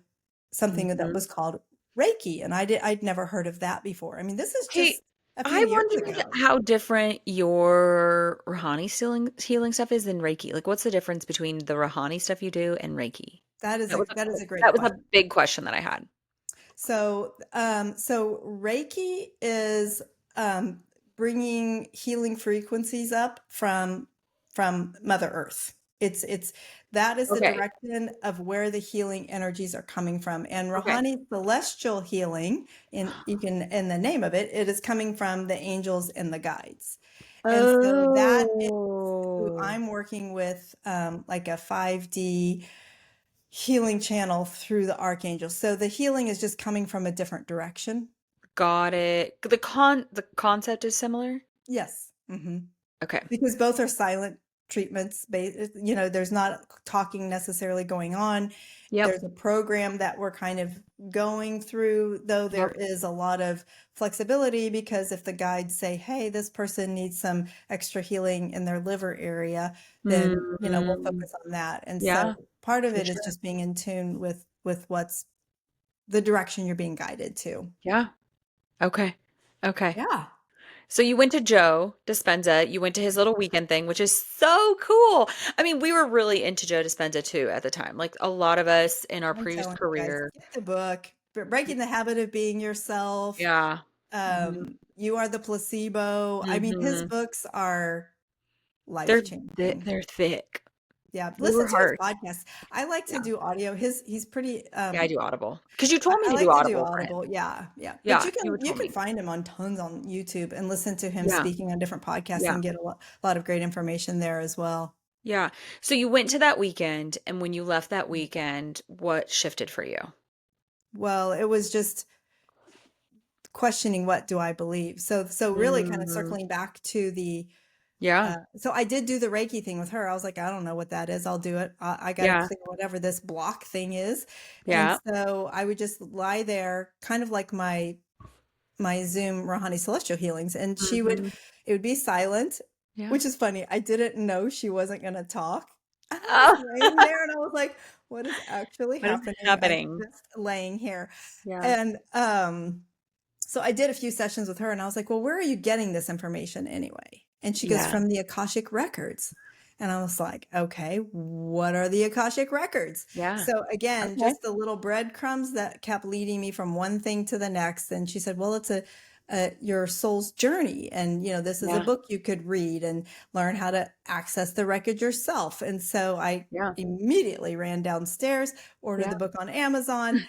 S2: something that
S1: Mhm.
S2: was called Reiki, and I'd never heard of that before. I mean, this is
S1: Okay,
S2: just a few
S1: I
S2: years
S1: wondered
S2: ago.
S1: how different your Rahani healing stuff is than Reiki. Like, what's the difference between the Rahani stuff you do and Reiki?
S2: That is a great
S1: That was a
S2: question.
S1: big question that I had.
S2: So Reiki is bringing healing frequencies up from Mother Earth. It's That is the
S1: Okay.
S2: direction of where the healing energies are coming from. And
S1: Okay.
S2: Rouhani celestial healing, in the name of it, it is coming from the angels and the guides. And so that is who
S1: Oh,
S2: I'm working with, like a 5D healing channel through the archangels. So the healing is just coming from a different direction.
S1: got it. The concept is similar?
S2: Yes. Hmm.
S1: Okay.
S2: Because both are silent treatments. There's not talking necessarily going on.
S1: Yep.
S2: There's a program that we're kind of going through, though there
S1: Yep.
S2: is a lot of flexibility because if the guides say, hey, this person needs some extra healing in their liver area, then, we'll
S1: Mm,
S2: focus on that. And
S1: yeah,
S2: so part of
S1: for
S2: it is
S1: sure.
S2: just being in tune with what's the direction you're being guided to.
S1: Yeah. Okay. Okay.
S2: Yeah.
S1: So you went to Joe Dispenza, you went to his little weekend thing, which is so cool. I mean, we were really into Joe Dispenza too at the time. Like a lot of us in our
S2: I'm
S1: previous
S2: telling you guys,
S1: career.
S2: get the book, Breaking the Habit of Being Yourself.
S1: Yeah. Mhm.
S2: You Are the Placebo. I mean, his
S1: Mhm.
S2: books are
S1: They're
S2: life
S1: thi
S2: changing.
S1: they're thick.
S2: Yeah,
S1: They
S2: listen
S1: were
S2: to his
S1: hard.
S2: podcast. I like to
S1: Yeah.
S2: do audio. He's pretty.
S1: Yeah, I do Audible. Because you
S2: I,
S1: told me
S2: I
S1: to do
S2: like to do
S1: Audible for him.
S2: Audible. Yeah, yeah. But
S1: Yeah, you had
S2: you
S1: told
S2: can
S1: me.
S2: find him on tons on YouTube and listen to him
S1: Yeah.
S2: speaking on different podcasts
S1: Yeah.
S2: and get a lot of great information there as well.
S1: Yeah. So you went to that weekend, and when you left that weekend, what shifted for you?
S2: Well, it was just questioning what do I believe. So really kind of
S1: Mm.
S2: circling back to the
S1: Yeah.
S2: so I did do the Reiki thing with her. I was like, I don't know what that is. I'll do it. I got to
S1: Yeah.
S2: clear whatever this block thing is. And
S1: Yeah.
S2: so I would just lie there, kind of like my Zoom Rohani Celestial healings, and
S1: Mhm.
S2: it would be silent,
S1: Yeah.
S2: which is funny. I didn't know she wasn't going to talk. And I was
S1: Oh,
S2: laying there and I was like, what is actually
S1: what is
S2: happening? I'm
S1: happening?
S2: just laying here.
S1: Yeah.
S2: And so I did a few sessions with her and I was like, well, where are you getting this information anyway? And she goes,
S1: Yeah.
S2: from the Akashic records. And I was like, okay, what are the Akashic records?
S1: Yeah.
S2: So again,
S1: Okay.
S2: just the little breadcrumbs that kept leading me from one thing to the next. And she said, well, it's your soul's journey. And, this is a
S1: Yeah.
S2: book you could read and learn how to access the record yourself. And so I
S1: Yeah.
S2: immediately ran downstairs, ordered
S1: Yeah.
S2: the book on Amazon,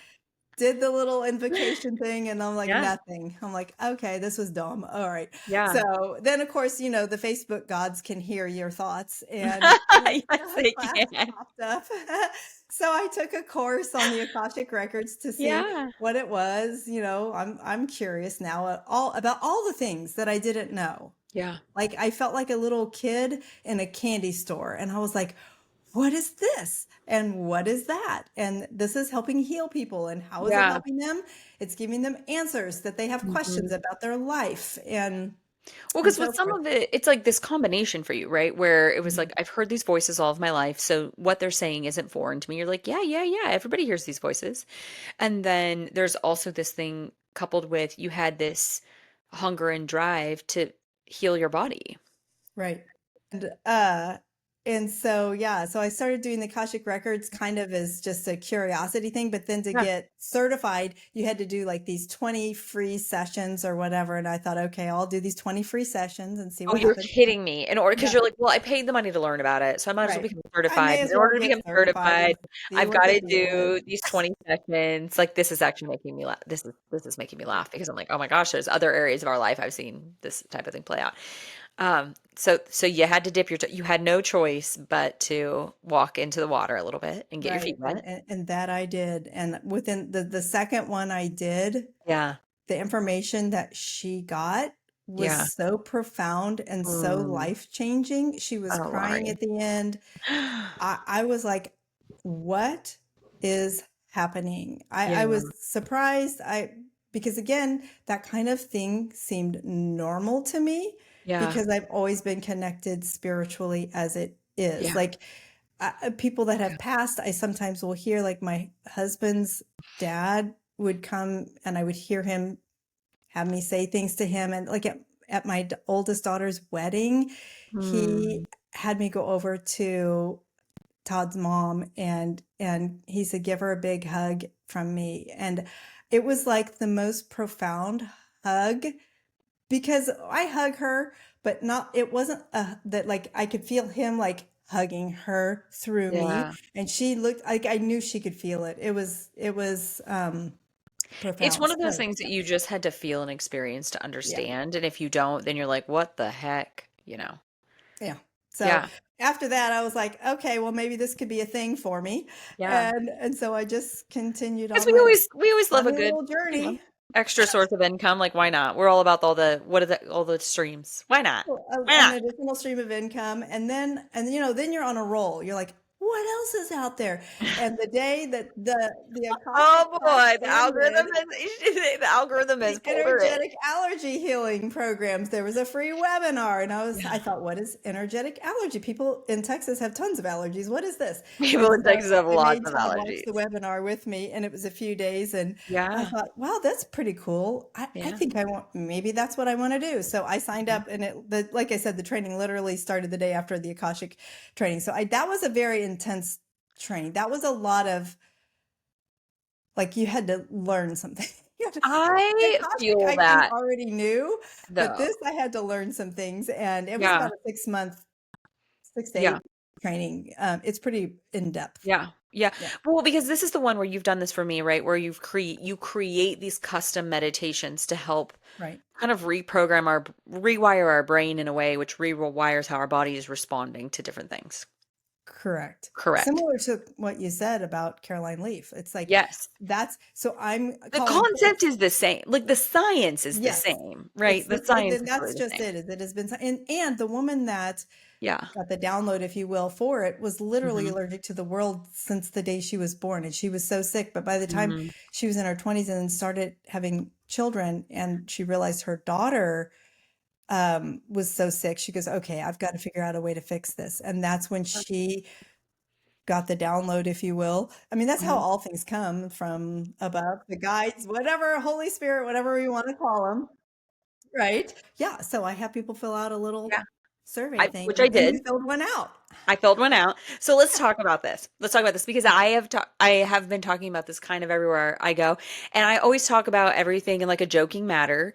S2: did the little invocation thing, and I'm like,
S1: Yeah.
S2: nothing. I'm like, okay, this was dumb. All right.
S1: Yeah.
S2: So then, of course, the Facebook gods can hear your thoughts, and
S1: Yes,
S2: a
S1: they
S2: class
S1: can.
S2: popped up. So I took a course on the Akashic records to see
S1: Yeah.
S2: what it was. I'm curious now about all the things that I didn't know.
S1: Yeah.
S2: Like I felt like a little kid in a candy store, and I was like, what is this? And what is that? And this is helping heal people. And how is it
S1: Yeah.
S2: helping them? It's giving them answers that they have questions
S1: Mhm.
S2: about their life
S1: Well,
S2: and
S1: because with
S2: so
S1: some
S2: forth.
S1: of it, it's like this combination for you, right? Where it was like,
S2: Mhm.
S1: I've heard these voices all of my life, so what they're saying isn't foreign to me. You're like, yeah, yeah, yeah. Everybody hears these voices. And then there's also this thing coupled with you had this hunger and drive to heal your body.
S2: Right. And so yeah, so I started doing the Akashic records kind of as just a curiosity thing, but then to
S1: Yeah.
S2: get certified, you had to do like these 20 free sessions or whatever. And I thought, okay, I'll do these 20 free sessions and see
S1: Oh,
S2: what
S1: you're
S2: happens.
S1: kidding me. In order, because
S2: Yeah,
S1: you're like, well, I paid the money to learn about it, so I might as well
S2: right.
S1: become
S2: I
S1: certified.
S2: may
S1: But
S2: as
S1: in
S2: well
S1: order to
S2: get
S1: become
S2: certified
S1: certified,
S2: and see
S1: I've
S2: what
S1: got
S2: the
S1: to
S2: deal is.
S1: do these 20 sessions. Like this is actually making me laugh. This is making me laugh because I'm like, oh my gosh, there's other areas of our life I've seen this type of thing play out. So you had to dip your you had no choice but to walk into the water a little bit and get your feet
S2: Right.
S1: wet.
S2: And that I did. And within the second one I did,
S1: Yeah.
S2: the information that she got
S1: Yeah.
S2: was so profound and so
S1: Mm.
S2: life changing. She was
S1: Oh,
S2: crying
S1: Laurie.
S2: at the end. I was like, what is happening? I
S1: Yeah.
S2: was surprised. Because again, that kind of thing seemed normal to me
S1: Yeah.
S2: because I've always been connected spiritually as it is.
S1: Yeah.
S2: Like people that
S1: Yeah.
S2: have passed, I sometimes will hear like my husband's dad would come and I would hear him have me say things to him. And like at my oldest daughter's wedding, he
S1: Mm.
S2: had me go over to Todd's mom and he said, give her a big hug from me. And it was like the most profound hug because I hug her, but not, it wasn't that like I could feel him like hugging her through me.
S1: Yeah.
S2: And she looked like I knew she could feel it. It was
S1: It's
S2: profound.
S1: one of those
S2: So
S1: things that you just had to feel and experience to
S2: yeah.
S1: understand. And if you don't, then you're like, what the heck?
S2: Yeah. So
S1: Yeah.
S2: after that, I was like, okay, well, maybe this could be a thing for me.
S1: Yeah.
S2: And so I just continued
S1: Because
S2: on
S1: we always love
S2: my
S1: a good,
S2: little journey.
S1: extra source of income. Like, why not? We're all about all the, what is it, all the streams. Why not?
S2: Well,
S1: Why
S2: an
S1: not?
S2: additional stream of income, and then you're on a roll. You're like, what else is out there? And the day that the Akashic
S1: Oh
S2: class
S1: boy, the
S2: ended,
S1: algorithm is the algorithm has
S2: the
S1: pulled her in.
S2: energetic allergy healing programs, there was a free webinar, and I thought, what is energetic allergy? People in Texas have tons of allergies. What is this?
S1: People
S2: And
S1: in
S2: so
S1: Texas have
S2: I
S1: lots
S2: made
S1: of
S2: Todd watch the
S1: allergies.
S2: webinar with me, and it was a few days, and I
S1: Yeah.
S2: thought, wow, that's pretty cool. I
S1: Yeah.
S2: think maybe that's what I want to do. So I signed
S1: Mhm.
S2: up, and like I said, the training literally started the day after the Akashic training. So that was a very intense training. That was a lot of, like, you had to learn something. The
S1: I
S2: Akashic
S1: feel
S2: I kind of
S1: that
S2: already knew, but
S1: though.
S2: this I had to learn some things, and it was
S1: Yeah.
S2: about a 6 month, 6 to 8
S1: Yeah.
S2: training. It's pretty in depth.
S1: Yeah. Yeah.
S2: Yeah,
S1: Well, because this is the one where you've done this for me, right? Where you create these custom meditations to help
S2: right.
S1: kind of rewire our brain in a way which rewires how our body is responding to different things.
S2: Correct.
S1: Correct.
S2: Similar to what you said about Caroline Leaf. It's like
S1: Yes.
S2: that's so I'm
S1: The
S2: calling
S1: concept is the same. Like the science is the
S2: yes.
S1: same, right? The
S2: And
S1: science
S2: then
S1: is
S2: that's
S1: really the
S2: just
S1: same.
S2: it. Is it has been and the woman that
S1: Yeah.
S2: got the download, if you will, for it was literally
S1: Mhm.
S2: allergic to the world since the day she was born. And she was so sick. But by the time
S1: Mhm.
S2: she was in her 20s and then started having children, and she realized her daughter was so sick, she goes, okay, I've got to figure out a way to fix this. And that's when she got the download, if you will. I mean, that's how
S1: Mhm.
S2: all things come from above, the guides, whatever, Holy Spirit, whatever we want to call them. Right. Yeah. So I have people fill out a little
S1: Yeah.
S2: survey
S1: Which I
S2: thing, and
S1: did.
S2: you filled one out.
S1: I filled one out. So let's talk about this. Let's talk about this because I have been talking about this kind of everywhere I go, and I always talk about everything in like a joking matter,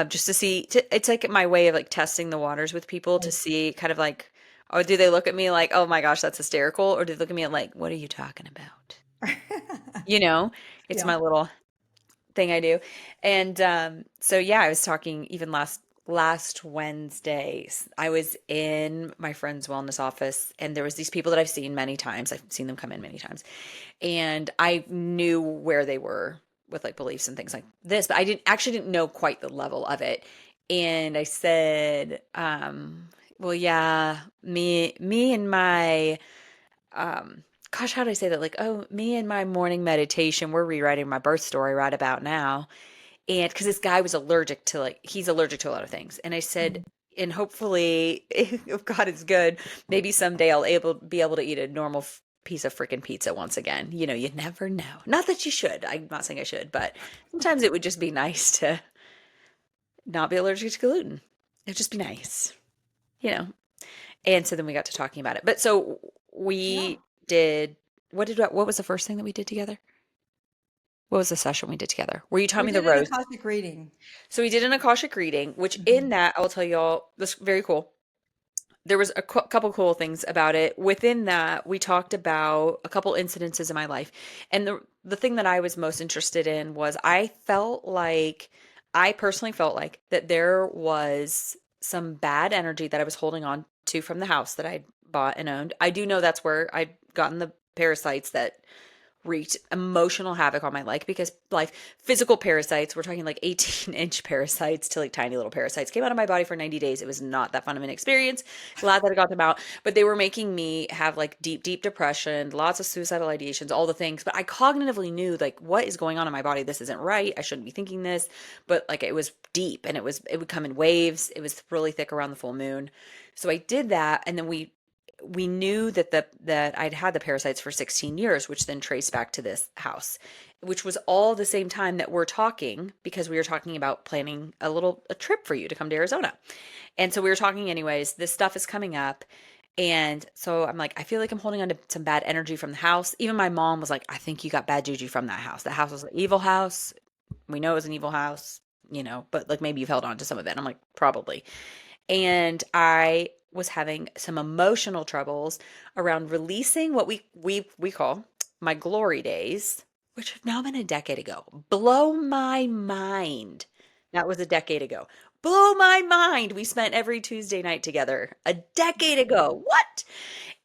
S1: just to see. It's like my way of like testing the waters with people to
S2: Right.
S1: see kind of like, oh, do they look at me like, oh my gosh, that's hysterical, or do they look at me like, what are you talking about? You know, it's
S2: Yeah.
S1: my little thing I do. And so yeah, I was talking even last Wednesday. I was in my friend's wellness office and there was these people that I've seen many times. I've seen them come in many times. And I knew where they were with like beliefs and things like this, but I didn't know quite the level of it. And I said, well, yeah, me and my gosh, how do I say that? Like, oh, me and my morning meditation, we're rewriting my birth story right about now. And because this guy was allergic to like, he's allergic to a lot of things. And I said,
S2: Mhm.
S1: and hopefully, if God is good, maybe someday I'll be able to eat a normal piece of freaking pizza once again. You never know. Not that you should. I'm not saying I should, but sometimes it would just be nice to not be allergic to gluten. It'd just be nice, you know. And so then we got to talking about it. But so
S2: Yeah.
S1: we did. What was the first thing that we did together? What was the session we did together? Where you taught
S2: We
S1: me the
S2: did an
S1: rose?
S2: Akashic reading.
S1: So we did an Akashic reading, which in
S2: Mhm.
S1: that I will tell y'all this very cool. There was a couple cool things about it. Within that, we talked about a couple incidences in my life, and the thing that I was most interested in was I personally felt like that there was some bad energy that I was holding on to from the house that I bought and owned. I do know that's where I'd gotten the parasites that wreaked emotional havoc on my life. Physical parasites, we're talking like 18-inch parasites to like tiny little parasites, came out of my body for 90 days. It was not that fun of an experience. Glad that I got them out, but they were making me have like deep depression, lots of suicidal ideations, all the things. But I cognitively knew like what is going on in my body. This isn't right. I shouldn't be thinking this. But like it was deep and it would come in waves. It was really thick around the full moon. So I did that, and then we knew that I'd had the parasites for 16 years, which then traced back to this house, which was all the same time that we're talking because we were talking about planning a trip for you to come to Arizona. And so we were talking anyways, this stuff is coming up. And so I'm like, I feel like I'm holding on to some bad energy from the house. Even my mom was like, I think you got bad juju from that house. That house was an evil house. We know it was an evil house, but like maybe you've held on to some of it. I'm like, probably. And I was having some emotional troubles around releasing what we call my glory days, which have now been a decade ago. Blow my mind. That was a decade ago. Blow my mind. We spent every Tuesday night together a decade ago. What?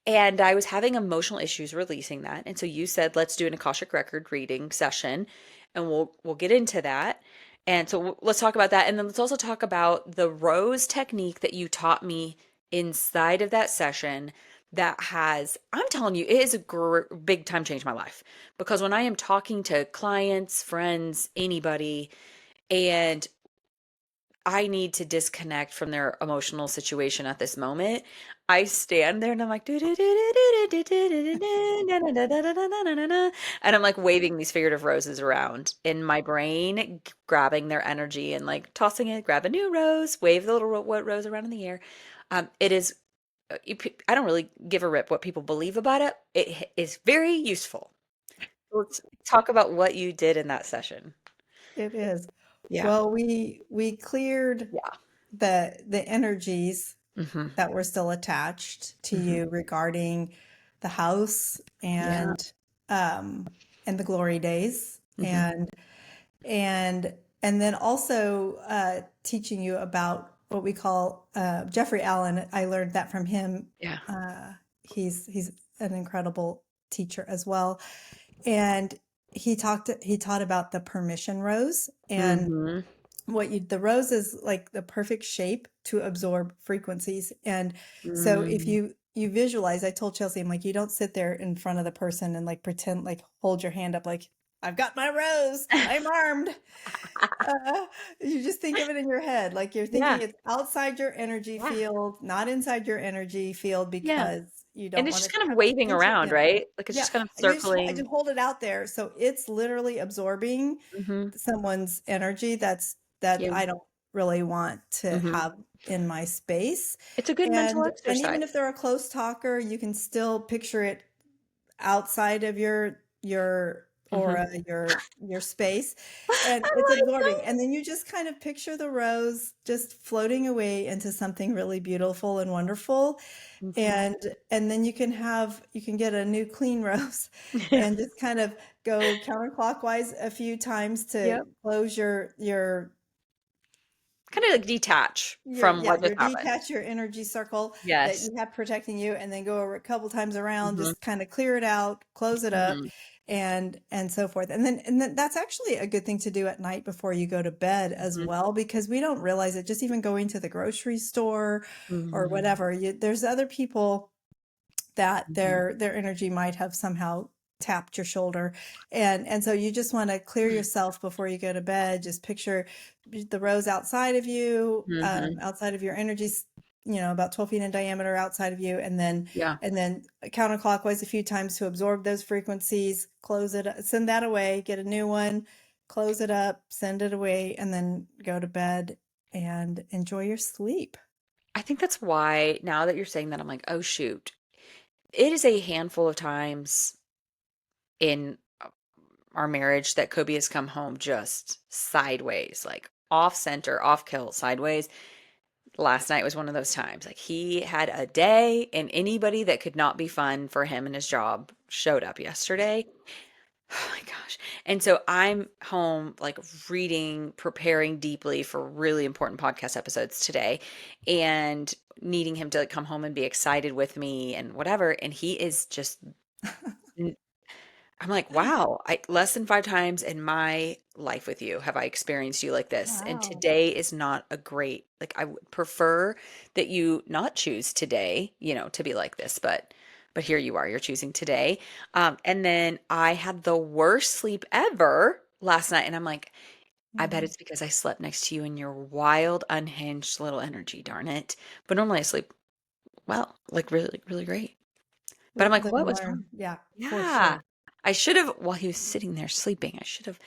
S1: And I was having emotional issues releasing that. And so you said, let's do an Akashic record reading session and we'll get into that. And so let's talk about that. And then let's also talk about the rose technique that you taught me inside of that session that has, I'm telling you, it is a big time change my life. Because when I am talking to clients, friends, anybody, and I need to disconnect from their emotional situation at this moment, I stand there and I'm like, and I'm like waving these figurative roses around in my brain, grabbing their energy and like tossing it, grab a new rose, wave the little rose around in the air. It is, I don't really give a rip what people believe about it. It is very useful. Let's talk about what you did in that session.
S2: It is.
S1: Yeah.
S2: Well, we cleared
S1: Yeah.
S2: the energies
S1: Hmm.
S2: that were still attached to
S1: Hmm.
S2: you regarding the house
S1: Yeah.
S2: um and the glory days
S1: Hmm.
S2: and and then also teaching you about what we call Jeffrey Allen. I learned that from him.
S1: Yeah.
S2: Uh, he's an incredible teacher as well, and he taught about the permission rose and
S1: Mhm.
S2: the rose is like the perfect shape to absorb frequencies. And so if
S1: Mm.
S2: you visualize, I told Chelsea, I'm like, you don't sit there in front of the person and like pretend, like hold your hand up like, I've got my rose, I'm armed. uh, you just think of it in your head, like you're thinking
S1: Yeah.
S2: it's outside your energy
S1: Yeah.
S2: field, not inside your energy field,
S1: Yeah.
S2: because you
S1: And
S2: don't
S1: it's
S2: want
S1: just
S2: to
S1: kind of
S2: tap
S1: waving
S2: into
S1: around,
S2: yeah.
S1: right? Like it's
S2: Yeah,
S1: just kind of
S2: I
S1: circling.
S2: just hold it out there, so it's literally absorbing
S1: Mhm.
S2: someone's energy that
S1: Yeah.
S2: I don't really want to
S1: Mhm.
S2: have in my space.
S1: It's a good mental
S2: And even if
S1: exercise.
S2: they're a close talker, you can still picture it outside of your
S1: Mhm.
S2: aura, your space, and
S1: I
S2: it's
S1: like
S2: absorbing.
S1: that.
S2: And then you just kind of picture the rose just floating away into something really beautiful and wonderful.
S1: Mhm.
S2: And then you can get a new clean rose and just kind of go counterclockwise a few times to
S1: Yep.
S2: close your
S1: Kind of like detach
S2: your
S1: from
S2: yeah,
S1: what just
S2: your
S1: happened.
S2: detach your energy circle that
S1: Yes.
S2: you have protecting you, and then go over a couple times around,
S1: Mhm.
S2: just kind of clear it out, close it up,
S1: Mhm.
S2: and so forth. And then that's actually a good thing to do at night before you go to bed as
S1: Mhm.
S2: well, because we don't realize it. Just even going to the grocery store or
S1: Mhm.
S2: whatever, there's other people that
S1: Mhm.
S2: their energy might have somehow tapped your shoulder. And so you just want to clear yourself before you go to bed. Just picture the rose outside of you,
S1: Mhm.
S2: outside of your energies, about 12 feet in diameter outside of you,
S1: Yeah.
S2: and then counterclockwise a few times to absorb those frequencies, close it, send that away, get a new one, close it up, send it away, and then go to bed and enjoy your sleep.
S1: I think that's why now that you're saying that, I'm like, oh shoot. It is a handful of times in our marriage that Kobe has come home just sideways, like off center, off kilt, sideways. Last night was one of those times. Like he had a day, and anybody that could not be fun for him and his job showed up yesterday. Oh my gosh. And so I'm home, like reading, preparing deeply for really important podcast episodes today, and needing him to like come home and be excited with me and whatever. And he is just I'm like, wow, I less than 5 times in my life with you have I experienced you like this. And
S2: Wow.
S1: today is not a great, like I would prefer that you not choose today, to be like this, but here you are, you're choosing today. And then I had the worst sleep ever last night, and I'm like, I bet
S2: Mhm.
S1: it's because I slept next to you in your wild, unhinged little energy, darn it. But normally I sleep well, like really, really great. But I'm like,
S2: Live
S1: what
S2: and
S1: was
S2: learn.
S1: wrong?
S2: Yeah, for
S1: Yeah.
S2: sure.
S1: I should have, while he was sitting there sleeping, I should have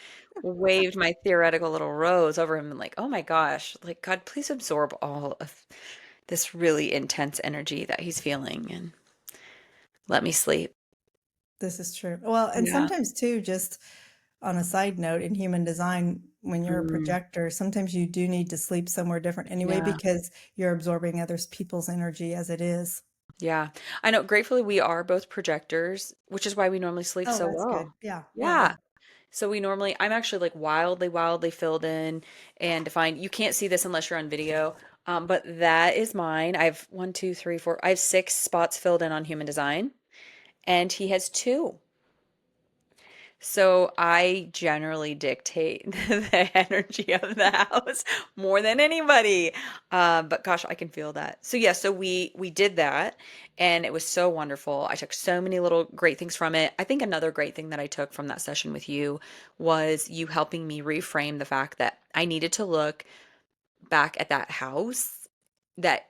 S1: waved my theoretical little rose over him and like, oh my gosh, like God, please absorb all of this really intense energy that he's feeling and let me sleep.
S2: This is true. Well, and
S1: Yeah.
S2: sometimes too, just on a side note, in human design, when you're a
S1: Mm,
S2: projector, sometimes you do need to sleep somewhere different anyway
S1: yeah.
S2: because you're absorbing other people's energy as it is.
S1: Yeah. I know, gratefully we are both projectors, which is why we normally sleep
S2: Oh,
S1: so
S2: that's good.
S1: well.
S2: Yeah, yeah,
S1: Yeah.
S2: good.
S1: So we normally, I'm actually like wildly, wildly filled in and defined. You can't see this unless you're on video. But that is mine. I have one, two, three, four. I have six spots filled in on human design, and he has two. So I generally dictate the energy of the house more than anybody. But gosh, I can feel that. So yeah, so we did that, and it was so wonderful. I took so many little great things from it. I think another great thing that I took from that session with you was you helping me reframe the fact that I needed to look back at that house that,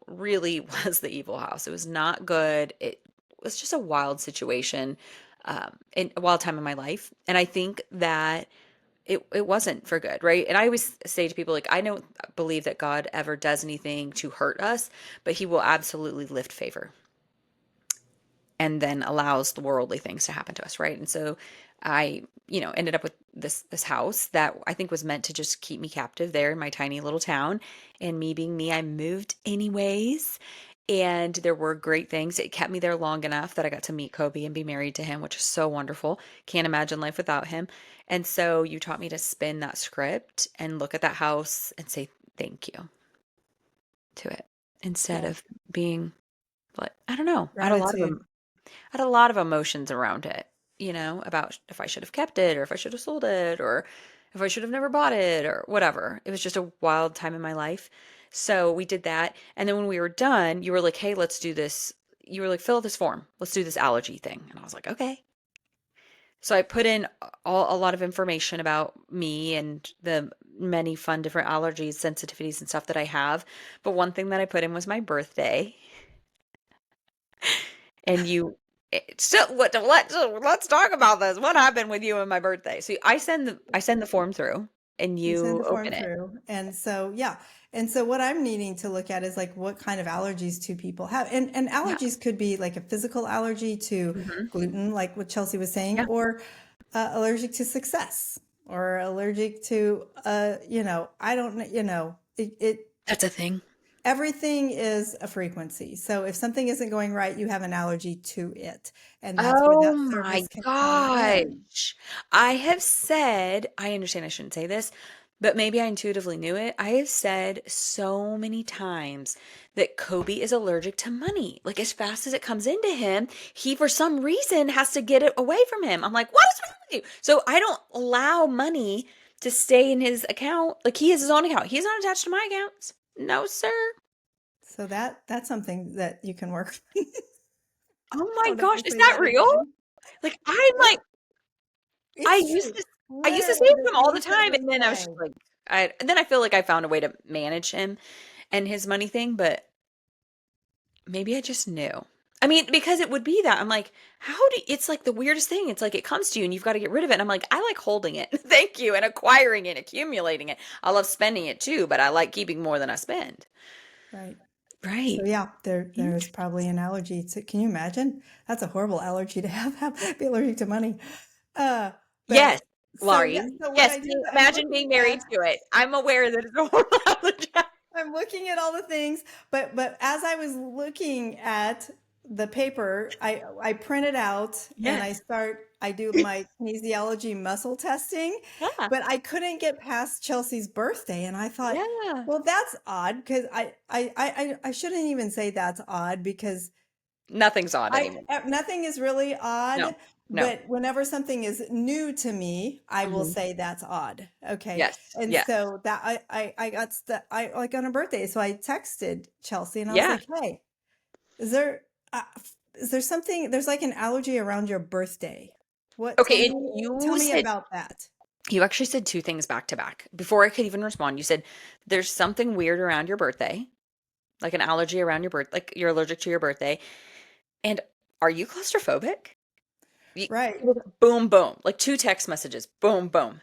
S1: really was the evil house. It was not good. It was just a wild situation, in a wild time in my life. And I think that it wasn't for good, right? And I always say to people, like, I don't believe that God ever does anything to hurt us, but he will absolutely lift favor and then allows the worldly things to happen to us, right? And so I, ended up with this house that I think was meant to just keep me captive there in my tiny little town. And me being me, I moved anyways. And there were great things. It kept me there long enough that I got to meet Kobe and be married to him, which is so wonderful. Can't imagine life without him. And so you taught me to spin that script and look at that house and say thank you to it instead
S2: Yeah,
S1: of being like, I don't know. I had a lot of
S2: gratitude.
S1: had a lot of emotions around it, about if I should have kept it or if I should have sold it or if I should have never bought it or whatever. It was just a wild time in my life. So we did that. And then when we were done, you were like, hey, let's do this. You were like, fill out this form. Let's do this allergy thing. And I was like, okay. So I put in a lot of information about me and the many fun different allergies, sensitivities, and stuff that I have. But one thing that I put in was my birthday. And so let's talk about this. What happened with you and my birthday? So I send the form through and
S2: You send
S1: you
S2: the form
S1: open it.
S2: through. And so, yeah. And so what I'm needing to look at is like what kind of allergies do people have? And
S1: Yeah.
S2: allergies could be like a physical allergy to
S1: Hmm.
S2: gluten, like what Chelsea was saying,
S1: Yeah.
S2: or allergic to success, or allergic to, I don't know,
S1: That's a thing.
S2: everything is a frequency. So if something isn't going right, you have an allergy to it. And that's where
S1: Oh
S2: that
S1: my
S2: service can come in.
S1: gosh. I have said, I understand I shouldn't say this, but maybe I intuitively knew it. I have said so many times that Kobe is allergic to money. Like as fast as it comes into him, he for some reason has to get it away from him. I'm like, what is wrong with you? So I don't allow money to stay in his account. Like he has his own account. He's not attached to my accounts. No, sir.
S2: So that's something that you can work.
S1: Oh
S2: I
S1: my
S2: don't know if
S1: gosh,
S2: I'll
S1: is
S2: say
S1: that
S2: that
S1: real?
S2: again.
S1: Like I'm like I
S2: It's
S1: used
S2: true.
S1: to I used to say
S2: Literally
S1: it
S2: the
S1: to him all the
S2: things that
S1: time,
S2: we
S1: and then I was just
S2: say.
S1: like, and then I feel like I found a way to manage him and his money thing, but maybe I just knew. I mean, because it would be that I'm like, it's like the weirdest thing. It's like it comes to you and you've got to get rid of it. And I'm like, I like holding it. Thank you. And acquiring it, accumulating it. I love spending it too, but I like keeping more than I spend.
S2: Right. So
S1: Right.
S2: yeah, there's probably an allergy to, can you imagine? That's a horrible allergy to have be allergic to money. Uh,
S1: Yes,
S2: but so yeah,
S1: Laurie.
S2: so what
S1: Yes,
S2: I do is I'm
S1: imagine being
S2: looking at
S1: married to it. I'm aware that it's a horrible allergy.
S2: I'm looking at all the things, but as I was looking at the paper, I print it out and
S1: Yes.
S2: I do my kinesiology muscle testing,
S1: Yeah.
S2: but I couldn't get past Chelsea's birthday, and I thought,
S1: Yeah.
S2: well, that's odd because I shouldn't even say that's odd because
S1: Nothing's odd
S2: I
S1: anymore.
S2: nothing is really
S1: No.
S2: odd,
S1: No.
S2: but whenever something is new to me, I will
S1: Mhm.
S2: say that's odd. Okay.
S1: Yes.
S2: And
S1: Yes.
S2: so that I got I like on her birthday, so I texted Chelsea and I was
S1: Yeah.
S2: like, "Hey, is there uh, is there something there's like an allergy around your birthday? What
S1: Okay, and
S2: tell me about that."
S1: you actually said two things back to back. Before I could even respond, you said there's something weird around your birthday, like an allergy around your birth, like you're allergic to your birthday. And are you claustrophobic?
S2: Right.
S1: It was boom, boom, like two text messages, boom, boom.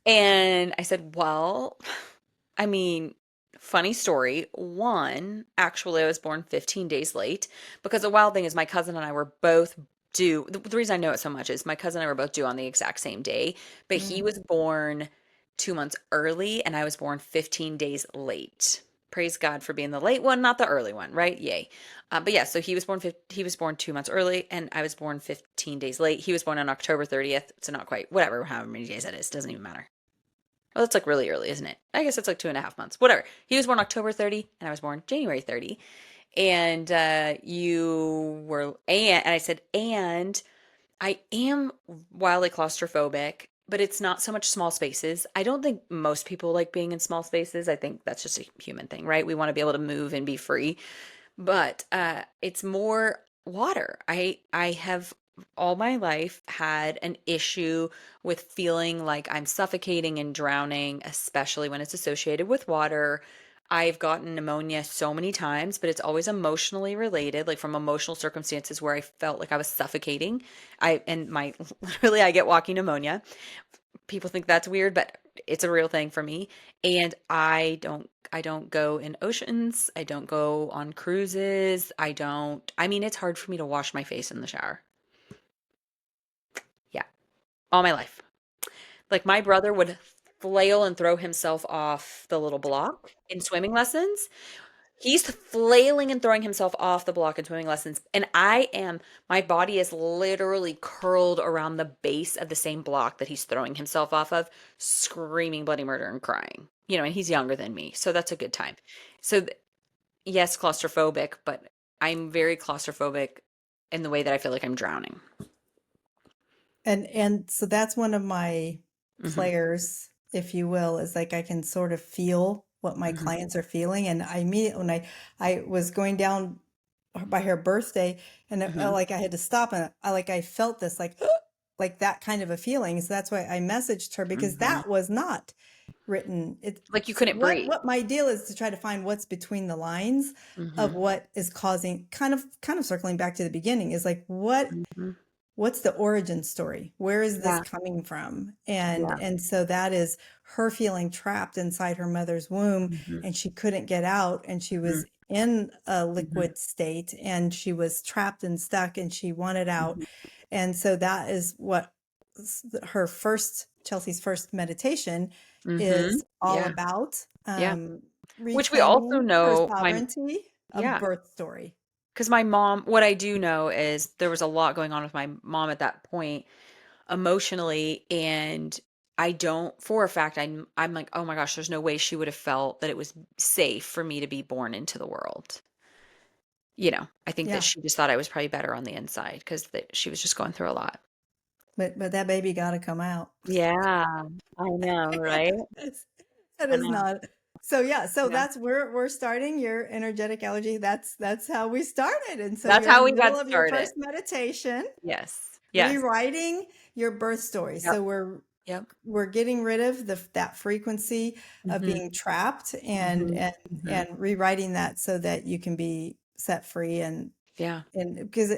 S1: And I said, well, I mean, funny story. One, actually, I was born 15 days late because the wild thing is my cousin and I were both due. The reason I know it so much is my cousin and I were both due on the exact same day, but he
S2: Mm.
S1: was born 2 months early and I was born 15 days late. Praise God for being the late one, not the early one, right? Yay. But yeah, so he was born 2 months early and I was born 15 days late. He was born on October 30th, so not quite, whatever, however many days that is, doesn't even matter. Well, that's like really early, isn't it? I guess it's like 2.5 months. Whatever. He was born October 30 and I was born January 30. And you were, and I said, and I am wildly claustrophobic, but it's not so much small spaces. I don't think most people like being in small spaces. I think that's just a human thing, right? We want to be able to move and be free. But it's more water. I have all my life had an issue with feeling like I'm suffocating and drowning, especially when it's associated with water. I've gotten pneumonia so many times, but it's always emotionally related, like from emotional circumstances where I felt like I was suffocating. I and my literally I get walking pneumonia. People think that's weird, but it's a real thing for me. And I don't go in oceans. I don't go on cruises. I mean, it's hard for me to wash my face in the shower. Yeah, all my life. Like my brother would flail and throw himself off the little block in swimming lessons. He's flailing and throwing himself off the block in swimming lessons. And my body is literally curled around the base of the same block that he's throwing himself off of, screaming bloody murder and crying. And he's younger than me. So that's a good time. So, yes, claustrophobic, but I'm very claustrophobic in the way that I feel like I'm drowning.
S2: And so that's one of my
S1: Hmm.
S2: players, if you will, is like I can sort of feel what my
S1: Hmm.
S2: clients are feeling. And I immediately, when I was going down by her birthday, and it felt
S1: Hmm.
S2: like I had to stop, and I felt this like that kind of a feeling. So that's why I messaged her, because
S1: Hmm.
S2: that was not written.
S1: Like you
S2: So
S1: couldn't breathe.
S2: what my deal is to try to find what's between the lines of
S1: Hmm.
S2: what is causing, kind of circling back to the beginning, is like
S1: Hmm.
S2: what's the origin story? Where is this
S1: Yeah.
S2: coming from? And
S1: Yeah.
S2: and so that is her feeling trapped inside her mother's womb,
S1: Hmm.
S2: and she couldn't get out, and she
S1: Hmm.
S2: was in a
S1: Hmm.
S2: liquid state, and she was trapped and stuck, and she wanted out.
S1: Hmm.
S2: And so that is what her first, Chelsea's first meditation
S1: Hmm.
S2: is all
S1: Yeah.
S2: about,
S1: Yeah. Which we also
S2: reclaiming her
S1: know
S2: sovereignty of
S1: yeah,
S2: birth story.
S1: because my mom, what I do know is there was a lot going on with my mom at that point emotionally, and I don't, for a fact, I'm like, oh my gosh, there's no way she would have felt that it was safe for me to be born into the world. I think that
S2: Yeah.
S1: she just thought I was probably better on the inside because she was just going through a lot.
S2: But that baby got to come out.
S1: Yeah, I know, right?
S2: That's, that
S1: I
S2: is
S1: know.
S2: not. So yeah, so
S1: Yeah.
S2: that's we're starting your energetic allergy. That's how we started. And so
S1: That's
S2: you're in
S1: how
S2: the
S1: we got
S2: middle of your
S1: started.
S2: first meditation,
S1: Yes. Yes.
S2: rewriting your birth story.
S1: Yep.
S2: So
S1: Yep.
S2: we're getting rid of that frequency of
S1: Hmm.
S2: being trapped, and
S1: Hmm.
S2: and
S1: Hmm.
S2: and rewriting that so that you can be set free.
S1: Yeah.
S2: And because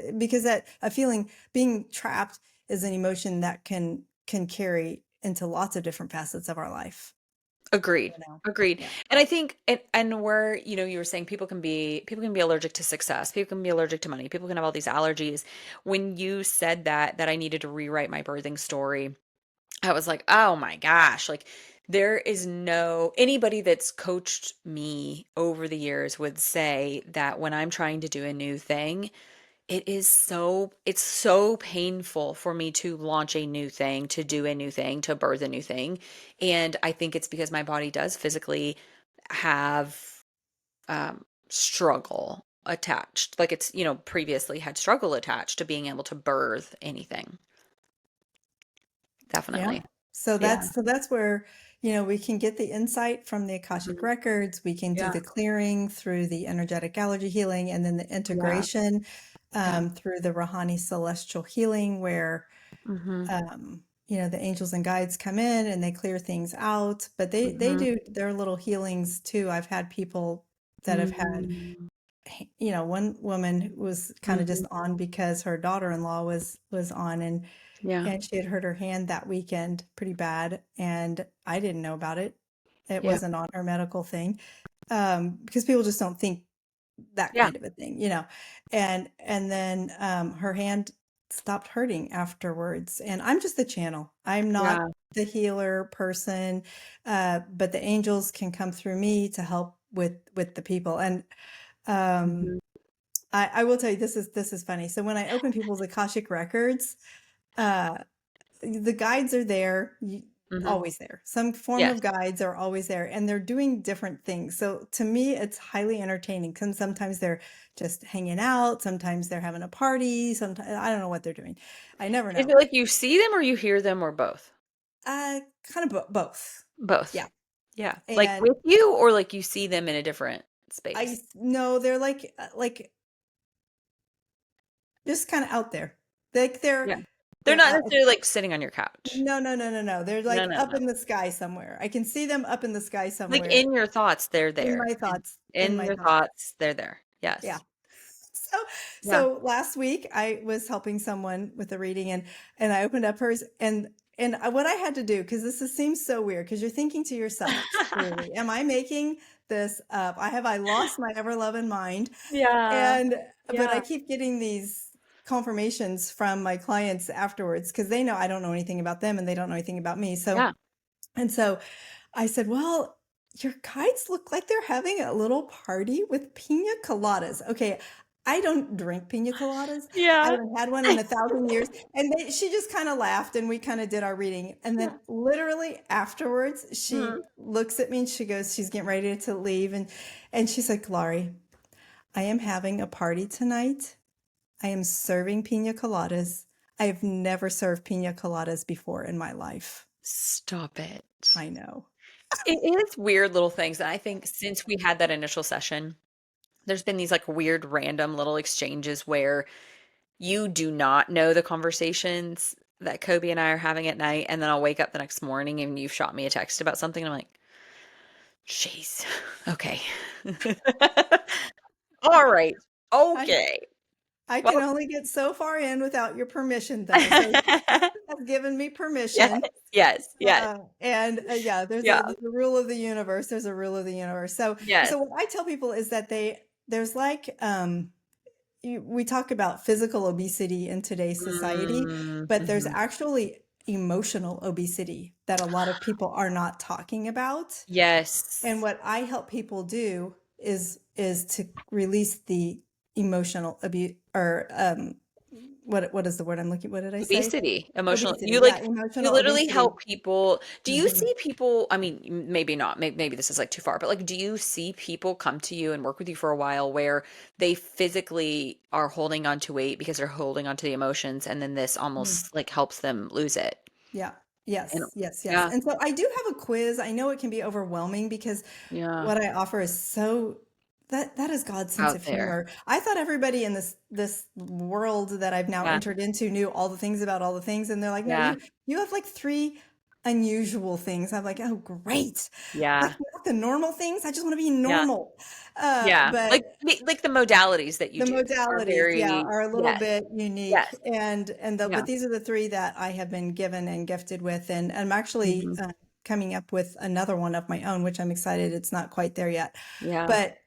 S2: that a feeling, being trapped, is an emotion that can carry into lots of different facets of our life,
S1: Agreed. Agreed.
S2: yeah.
S1: And I think and where, you were saying people can be allergic to success. People can be allergic to money. People can have all these allergies. When you said that I needed to rewrite my birthing story, I was like, "Oh my gosh." Like there is no anybody that's coached me over the years would say that when I'm trying to do a new thing, it's so painful for me to launch a new thing, to do a new thing, to birth a new thing. And I think it's because my body does physically have struggle attached. Like it's, previously had struggle attached to being able to birth anything.
S2: Yeah.
S1: Definitely.
S2: So
S1: Yeah.
S2: that's where, we can get the insight from the Akashic
S1: Mhm.
S2: records. We can do
S1: Yeah.
S2: the clearing through the energetic allergy healing, and then the
S1: Yeah.
S2: integration
S1: Yeah.
S2: through the Rahani celestial healing, where
S1: Mhm.
S2: the angels and guides come in and they clear things out, but they
S1: Mhm.
S2: do their little healings too. I've had people that have had,
S1: Mhm.
S2: one woman was kind of just
S1: Mhm.
S2: on because her daughter-in-law was on,
S1: Yeah.
S2: and she had hurt her hand that weekend pretty bad, and I didn't know about it. It
S1: Yeah.
S2: wasn't on her medical thing, because people just don't think that
S1: Yeah.
S2: kind of a thing. And then her hand stopped hurting afterwards. And I'm just the channel. I'm not
S1: Yeah.
S2: the healer person, but the angels can come through me to help with the people. And um,
S1: Mhm.
S2: I will tell you, this is funny. So when I open people's Akashic records, uh, the guides are there,
S1: Mhm.
S2: always there. Some form
S1: Yes.
S2: of guides are always there, and they're doing different things. So to me, it's highly entertaining. Sometimes they're just hanging out. Sometimes they're having a party. Sometimes I don't know what they're doing. I never
S1: Is
S2: know.
S1: it like you see them or you hear them or both?
S2: Kind of both.
S1: Both.
S2: Yeah,
S1: Yeah. Like
S2: and
S1: with you or like you see them in a different
S2: I
S1: space?
S2: know they're like just kind of out there. Like
S1: Yeah. They're
S2: they're
S1: not
S2: out.
S1: necessarily like sitting on your couch.
S2: No, no, no, no, no. They're
S1: No,
S2: like
S1: no,
S2: up
S1: no.
S2: in the sky somewhere. I can see them up in the sky
S1: Like
S2: somewhere
S1: in your thoughts, they're
S2: in
S1: there.
S2: my thoughts. In
S1: In
S2: my
S1: your
S2: thoughts.
S1: thoughts, they're there.
S2: Yeah.
S1: Yes.
S2: So
S1: Yeah.
S2: so last week I was helping someone with a reading, and I opened up hers, and what I had to do, because seems so weird, because you're thinking to yourself, truly, am I making this up? I lost my ever loving mind?
S1: Yeah.
S2: And but I
S1: Yeah.
S2: keep getting these confirmations from my clients afterwards, because they know I don't know anything about them and they don't know anything about me.
S1: Yeah.
S2: So I said, well, your guides look like they're having a little party with pina coladas. Okay. I don't drink pina coladas. I
S1: Yeah.
S2: haven't had one in 1,000 years. And she just kind of laughed, and we kind of did our reading. And
S1: Yeah.
S2: then literally afterwards,
S1: Mhm.
S2: she looks at me and she goes, she's getting ready to leave. And she's like, Laurie, I am having a party tonight. I am serving pina coladas. I have never served pina coladas before in my life.
S1: Stop it.
S2: I know.
S1: It is weird little things. And I think since we had that initial session, there's been these like weird random little exchanges where you do not know the conversations that Kobe and I are having at night, and then I'll wake up the next morning and you've shot me a text about something, and I'm like, "Jeez, okay, all right,
S2: I
S1: okay."
S2: I
S1: Well,
S2: can only get so far in without your permission, though. So has given me
S1: yes,
S2: permission.
S1: yes, yes,
S2: Yeah,
S1: yeah,
S2: there's a rule of the universe. There's a rule of the universe.
S1: yes.
S2: So what I tell people is that there's like we talk about physical obesity in today's society, but there's
S1: Mhm.
S2: actually emotional obesity that a lot of people are not talking about. And
S1: Yes.
S2: what I help people do is to release the emotional abuse, or what is the word I'm looking, what did I say?
S1: Obesity, emotional
S2: Obesity. Yeah,
S1: you
S2: emotional
S1: literally
S2: obesity.
S1: help people. Do you
S2: Hmm.
S1: see people, I mean, maybe not, maybe this is like too far, but like, do you see people come to you and work with you for a while where they physically are holding on to weight because they're holding on to the emotions, and then this almost like helps them lose it?
S2: Yeah.
S1: And
S2: Yes, yes, yes.
S1: yeah,
S2: And so I do have a quiz. I know it can be overwhelming, because
S1: yeah,
S2: what I offer is so that is God's sense
S1: out
S2: of
S1: there.
S2: humor. I thought everybody in this world that I've now
S1: Yeah,
S2: entered into knew all the things about all the things, and they're like, "No,
S1: yeah,
S2: you have like three unusual things." I'm like, "Oh, great. Like
S1: yeah,
S2: not the normal things. I just want to be
S1: yeah,
S2: normal."
S1: yeah.
S2: But
S1: Like the modalities that you
S2: the
S1: do are
S2: modalities, yeah,
S1: very,
S2: are a little
S1: yes,
S2: bit unique,
S1: yes,
S2: but
S1: yeah.
S2: these are the three that I have been given and gifted with, and I'm actually
S1: Hmm.
S2: coming up with another one of my own, which I'm excited. It's not quite there yet,
S1: Yeah.
S2: but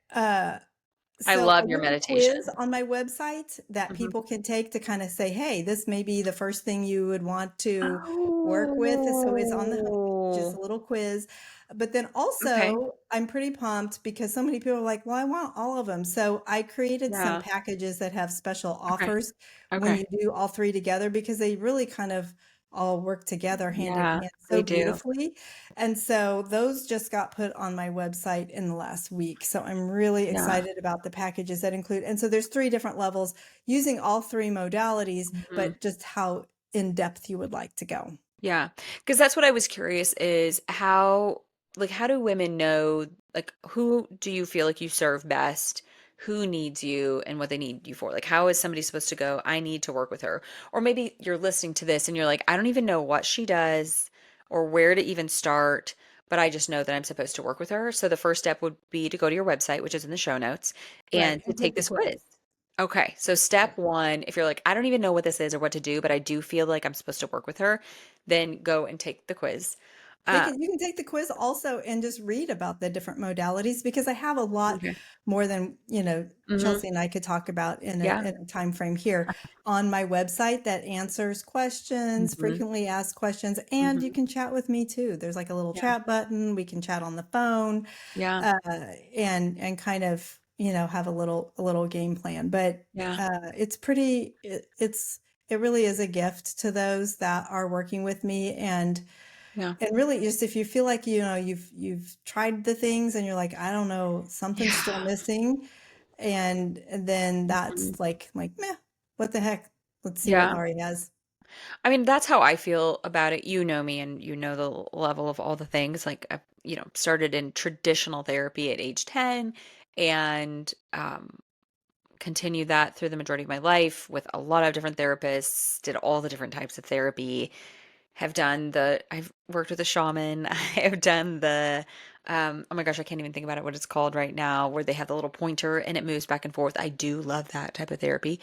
S1: I
S2: so I
S1: love your
S2: give a quiz
S1: meditation.
S2: on my website that
S1: Mhm.
S2: people can take to kind of say, hey, this may be the first thing you would want to work with. So it's on the homepage, just a
S1: Oh,
S2: little quiz. But then
S1: okay.
S2: also, I'm pretty pumped because so many people are like, well, I want all of them. So I created some
S1: Yeah.
S2: packages that have special
S1: Okay.
S2: offers when
S1: Okay.
S2: you do all three together, because they really kind of all work together hand in
S1: Yeah,
S2: hand so
S1: they do.
S2: beautifully. And so those just got put on my website in the last week. So I'm really
S1: Yeah.
S2: excited about the packages that include. And so there's three different levels using all three modalities,
S1: Mhm.
S2: but just how in depth you would like to go.
S1: Yeah. Because that's what I was curious is how do women know, like, who do you feel like you serve best? Who needs you and what they need you for? Like, how is somebody supposed to go, I need to work with her? Or maybe you're listening to this and you're like, I don't even know what she does or where to even start, but I just know that I'm supposed to work with her. So the first step would be to go to your website, which is in the show notes,
S2: Right.
S1: and to
S2: And
S1: take
S2: take the
S1: this
S2: quiz.
S1: quiz. Okay, so step one, if you're like, I don't even know what this is or what to do, but I do feel like I'm supposed to work with her, then go and take the quiz.
S2: They
S1: Uh,
S2: can you can take the quiz also and just read about the different modalities because I have a lot
S1: okay.
S2: more than,
S1: Hmm.
S2: Chelsea and I could talk about
S1: Yeah.
S2: in a time frame here on my website that answers questions,
S1: Hmm.
S2: frequently asked questions, and you
S1: Hmm.
S2: can chat with me too. There's like a little
S1: Yeah.
S2: chat button. We can chat on the phone,
S1: Yeah.
S2: uh, and kind of, have a little game plan. But
S1: Yeah.
S2: it's pretty it really is a gift to those that are working with me.
S1: Yeah.
S2: And really, just if you feel like, you've tried the things and you're like, I don't know, something's still
S1: Yeah.
S2: missing, and then
S1: Mhm.
S2: that's like, meh, what the heck? Let's see what
S1: Yeah.
S2: Laurie has.
S1: I mean, that's how I feel about it. You know me and you know the level of all the things. Like, I, started in traditional therapy at age 10 and continued that through the majority of my life with a lot of different therapists, did all the different types of therapy, I've worked with a shaman. I have done oh my gosh, I can't even think about it what it's called right now, where they have the little pointer and it moves back and forth. I do love that type of therapy.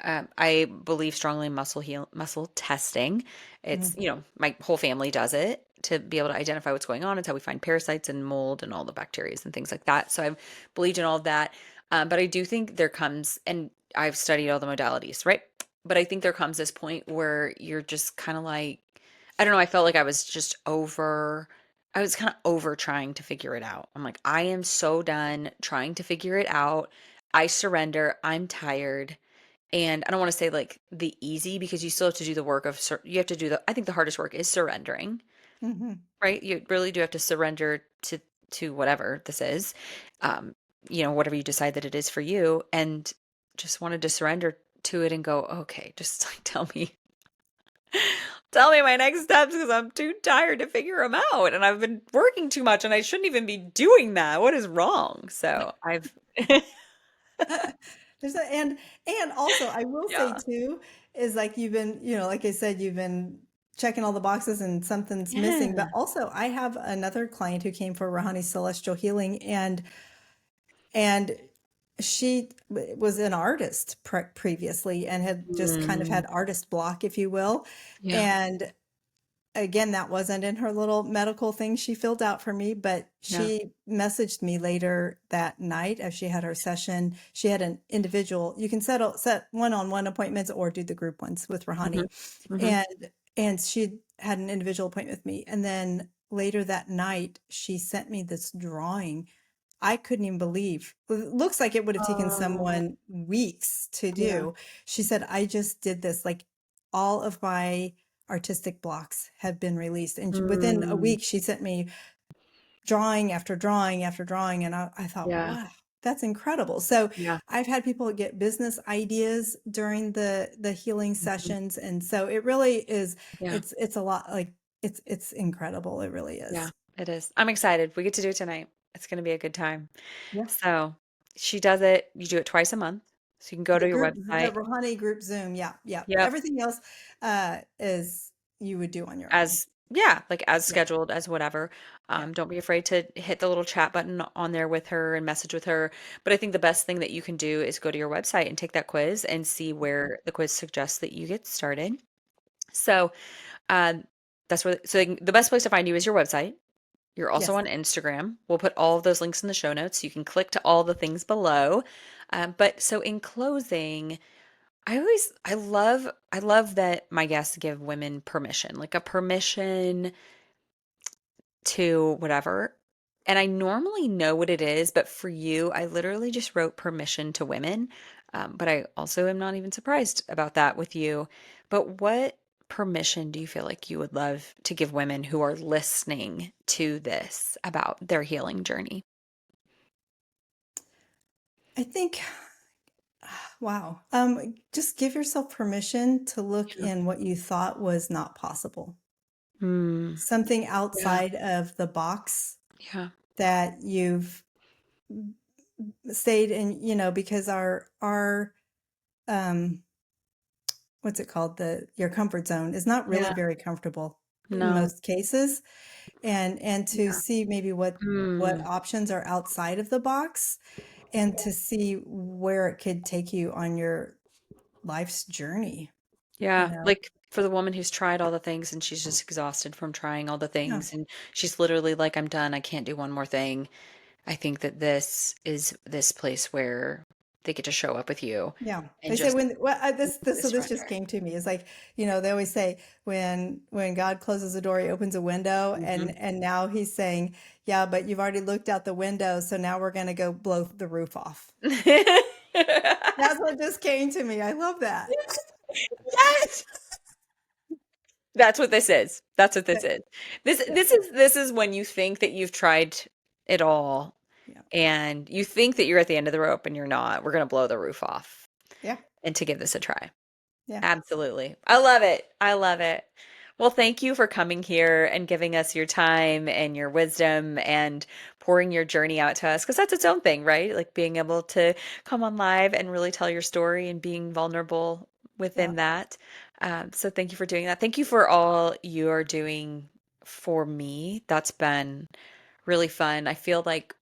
S1: I believe strongly in muscle testing. It's,
S2: Mhm.
S1: my whole family does it to be able to identify what's going on. It's how we find parasites and mold and all the bacteria and things like that. So I've believed in all of that. But I do think there comes, and I've studied all the modalities, right? But I think there comes this point where you're just kind of like, I don't know, I felt like I was kind of over trying to figure it out. I'm like, I am so done trying to figure it out. I surrender. I'm tired. And I don't want to say like the easy because you still have to do the work of, you have to do I think the hardest work is surrendering,
S2: Mhm.
S1: right? You really do have to surrender to whatever this is, um, whatever you decide that it is for you. And just wanted to surrender to it and go, okay, just like tell me my next steps because I'm too tired to figure them out. And I've been working too much and I shouldn't even be doing that. What is wrong? So I've,
S2: There's a and also I will say
S1: yeah.
S2: too is like you've been, like I said, you've been checking all the boxes and something's missing. But
S1: Yeah.
S2: also I have another client who came for Rahani Celestial Healing, and she was an artist previously and had just kind of
S1: Mm,
S2: had artist block, if you will.
S1: yeah.
S2: And again, that wasn't in her little medical thing she filled out for me, but
S1: Yeah.
S2: she messaged me later that night as she had her session. She had an individual, you can set one-on-one appointments or do the group ones with
S1: Hmm.
S2: Rahani.
S1: Hmm.
S2: And she had an individual appointment with me. And then later that night, she sent me this drawing I couldn't even believe. It looks like it would have taken
S1: Oh,
S2: someone weeks to
S1: yeah.
S2: do. She said, I just did this. Like all of my artistic blocks have been released. And within a
S1: Mm,
S2: week, she sent me drawing after drawing after drawing. And I thought,
S1: yeah.
S2: wow, that's incredible. So
S1: Yeah.
S2: I've had people get business ideas during the healing
S1: Mhm.
S2: sessions. And so it really is,
S1: Yeah.
S2: it's a lot like it's incredible. It really
S1: Yeah.
S2: is.
S1: It is. I'm excited. We get to do it tonight. It's going to be a good time.
S2: Yeah.
S1: So she does it. You do it twice a month. So you can go to your
S2: The
S1: website.
S2: Rouhani group Zoom. Yeah, yeah.
S1: Yep.
S2: Everything else is you would do on your own.
S1: As yeah, like as
S2: Yeah,
S1: scheduled, as whatever.
S2: yeah.
S1: Don't be afraid to hit the little chat button on there with her and message with her. But I think the best thing that you can do is go to your website and take that quiz and see
S2: Mhm.
S1: where the quiz suggests that you get started. So um, that's where the best place to find you is your website. You're also
S2: Yes.
S1: on Instagram. We'll put all of those links in the show notes. You can click to all the things below. But so in closing, I love that my guests give women permission, like a permission to whatever. And I normally know what it is, but for you, I literally just wrote permission to women. But I also am not even surprised about that with you. But what permission do you feel like you would love to give women who are listening to this about their healing journey?
S2: I think wow. Just give yourself permission to look
S1: Yeah.
S2: in what you thought was not possible.
S1: Mm,
S2: Something
S1: yeah.
S2: outside of the box
S1: Yeah.
S2: that you've stayed in, because our um what's it called? The Your comfort zone is not really
S1: Yeah.
S2: very comfortable in
S1: No.
S2: most cases. And to
S1: Yeah.
S2: see maybe what
S1: Mm,
S2: options are outside of the box and to see where it could take you on your life's journey, you
S1: yeah.
S2: know?
S1: Like for the woman who's tried all the things and she's just exhausted from trying all the
S2: Yeah.
S1: things and she's literally like, I'm done. I can't do one more thing. I think that this is this place where they get to show up with you
S2: Yeah.
S1: and
S2: They say
S1: just
S2: when well this so
S1: this
S2: this just
S1: surrender.
S2: came to me. It's like, they always say when God closes a door, he opens a window
S1: Mhm.
S2: and now he's saying, yeah, but you've already looked out the window, so now we're going to go blow the roof off. That's what just came to me. I love that.
S1: Yes. That's what this is. That's what this
S2: That-
S1: is. This
S2: Yeah.
S1: this is when you think that you've tried it all
S2: Yeah.
S1: and you think that you're at the end of the rope and you're not. We're gonna blow the roof off
S2: Yeah.
S1: and to give this a try.
S2: Yeah.
S1: Absolutely. I love it. I love it. Well, thank you for coming here and giving us your time and your wisdom and pouring your journey out to us because that's its own thing, right? Like being able to come on live and really tell your story and being vulnerable
S2: Yeah.
S1: within that. So thank you for doing that. Thank you for all you are doing for me. That's been really fun. I feel like,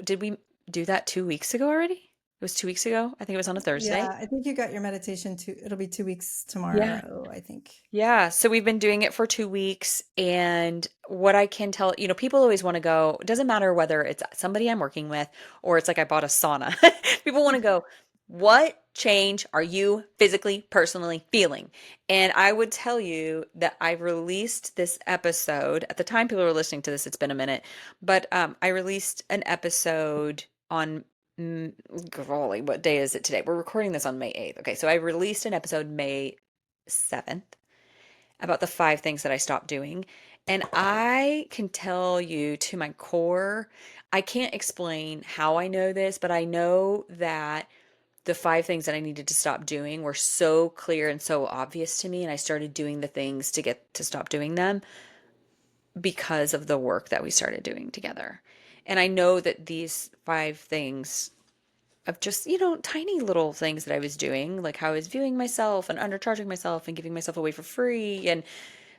S1: did we do that 2 weeks ago already? It was 2 weeks ago. I think it was on a Thursday.
S2: Yeah, I think you got your meditation too. It'll be 2 weeks
S1: Yeah.
S2: tomorrow, I think.
S1: Yeah, so we've been doing it for 2 weeks, and what I can tell, people always want to go, it doesn't matter whether it's somebody I'm working with or it's like I bought a sauna. People want to go, what change are you physically, personally feeling? And I would tell you that I released this episode. At the time people were listening to this, it's been a minute, but I released an episode on, mm, golly, what day is it today? We're recording this on May 8th. Okay, so I released an episode May 7th about the 5 things that I stopped doing. And I can tell you to my core, I can't explain how I know this, but I know that the 5 things that I needed to stop doing were so clear and so obvious to me. And I started doing the things to get to stop doing them because of the work that we started doing together. And I know that these 5 things of just, tiny little things that I was doing, like how I was viewing myself and undercharging myself and giving myself away for free and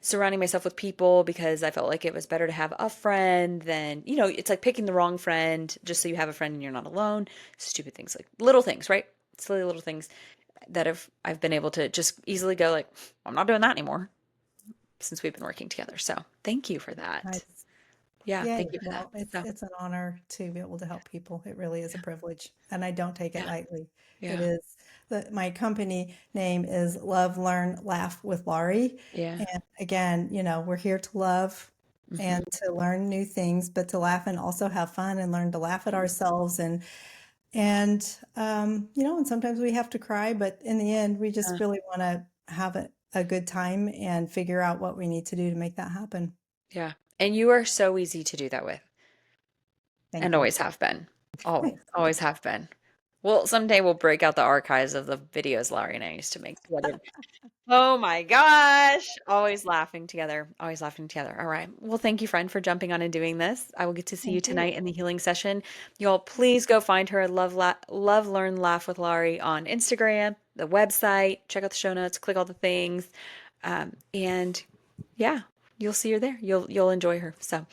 S1: surrounding myself with people because I felt like it was better to have a friend than, it's like picking the wrong friend just so you have a friend and you're not alone. Stupid things, like little things, right? Silly little things that I've been able to just easily go like, I'm not doing that anymore since we've been working together. So thank you for that.
S2: Nice.
S1: Yeah,
S2: Yay.
S1: thank you for that.
S2: Well, it's
S1: So
S2: it's an honor to be able to help people. It really is a privilege, and I don't take it
S1: yeah,
S2: lightly. It
S1: yeah,
S2: is my company name is Love, Learn, Laugh with Laurie.
S1: yeah.
S2: And again, we're here to love
S1: Hmm.
S2: and to learn new things, but to laugh and also have fun and learn to laugh at ourselves and sometimes we have to cry, but in the end, we just really want to have a good time and figure out what we need to do to make that happen.
S1: Yeah. And you are so easy to do that with and
S2: Thank you.
S1: always have been. Always, always have been. Well, someday we'll break out the archives of the videos Laurie and I used to make together. Oh my gosh. Always laughing together. Always laughing together. All right. Well, thank you, friend, for jumping on and doing this. I will get to see you
S2: Thank you.
S1: tonight in the healing session. Y'all, please go find her. Love, Learn, Laugh with Laurie on Instagram, the website. Check out the show notes. Click all the things. And yeah, you'll see her there. You'll enjoy her. So,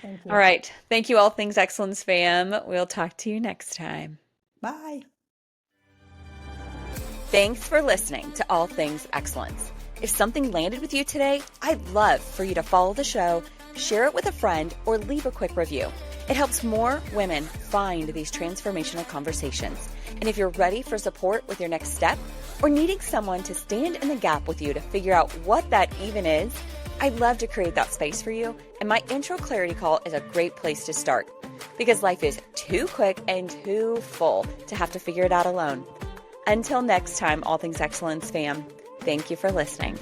S2: Thank
S1: all
S2: you.
S1: right. Thank you, All Things Excellence fam. We'll talk to you next time.
S2: Bye.
S1: Thanks for listening to All Things Excellence. If something landed with you today, I'd love for you to follow the show, share it with a friend, or leave a quick review. It helps more women find these transformational conversations. And if you're ready for support with your next step, or needing someone to stand in the gap with you to figure out what that even is, I'd love to create that space for you. And my intro clarity call is a great place to start because life is too quick and too full to have to figure it out alone. Until next time, All Things Excellence fam, thank you for listening.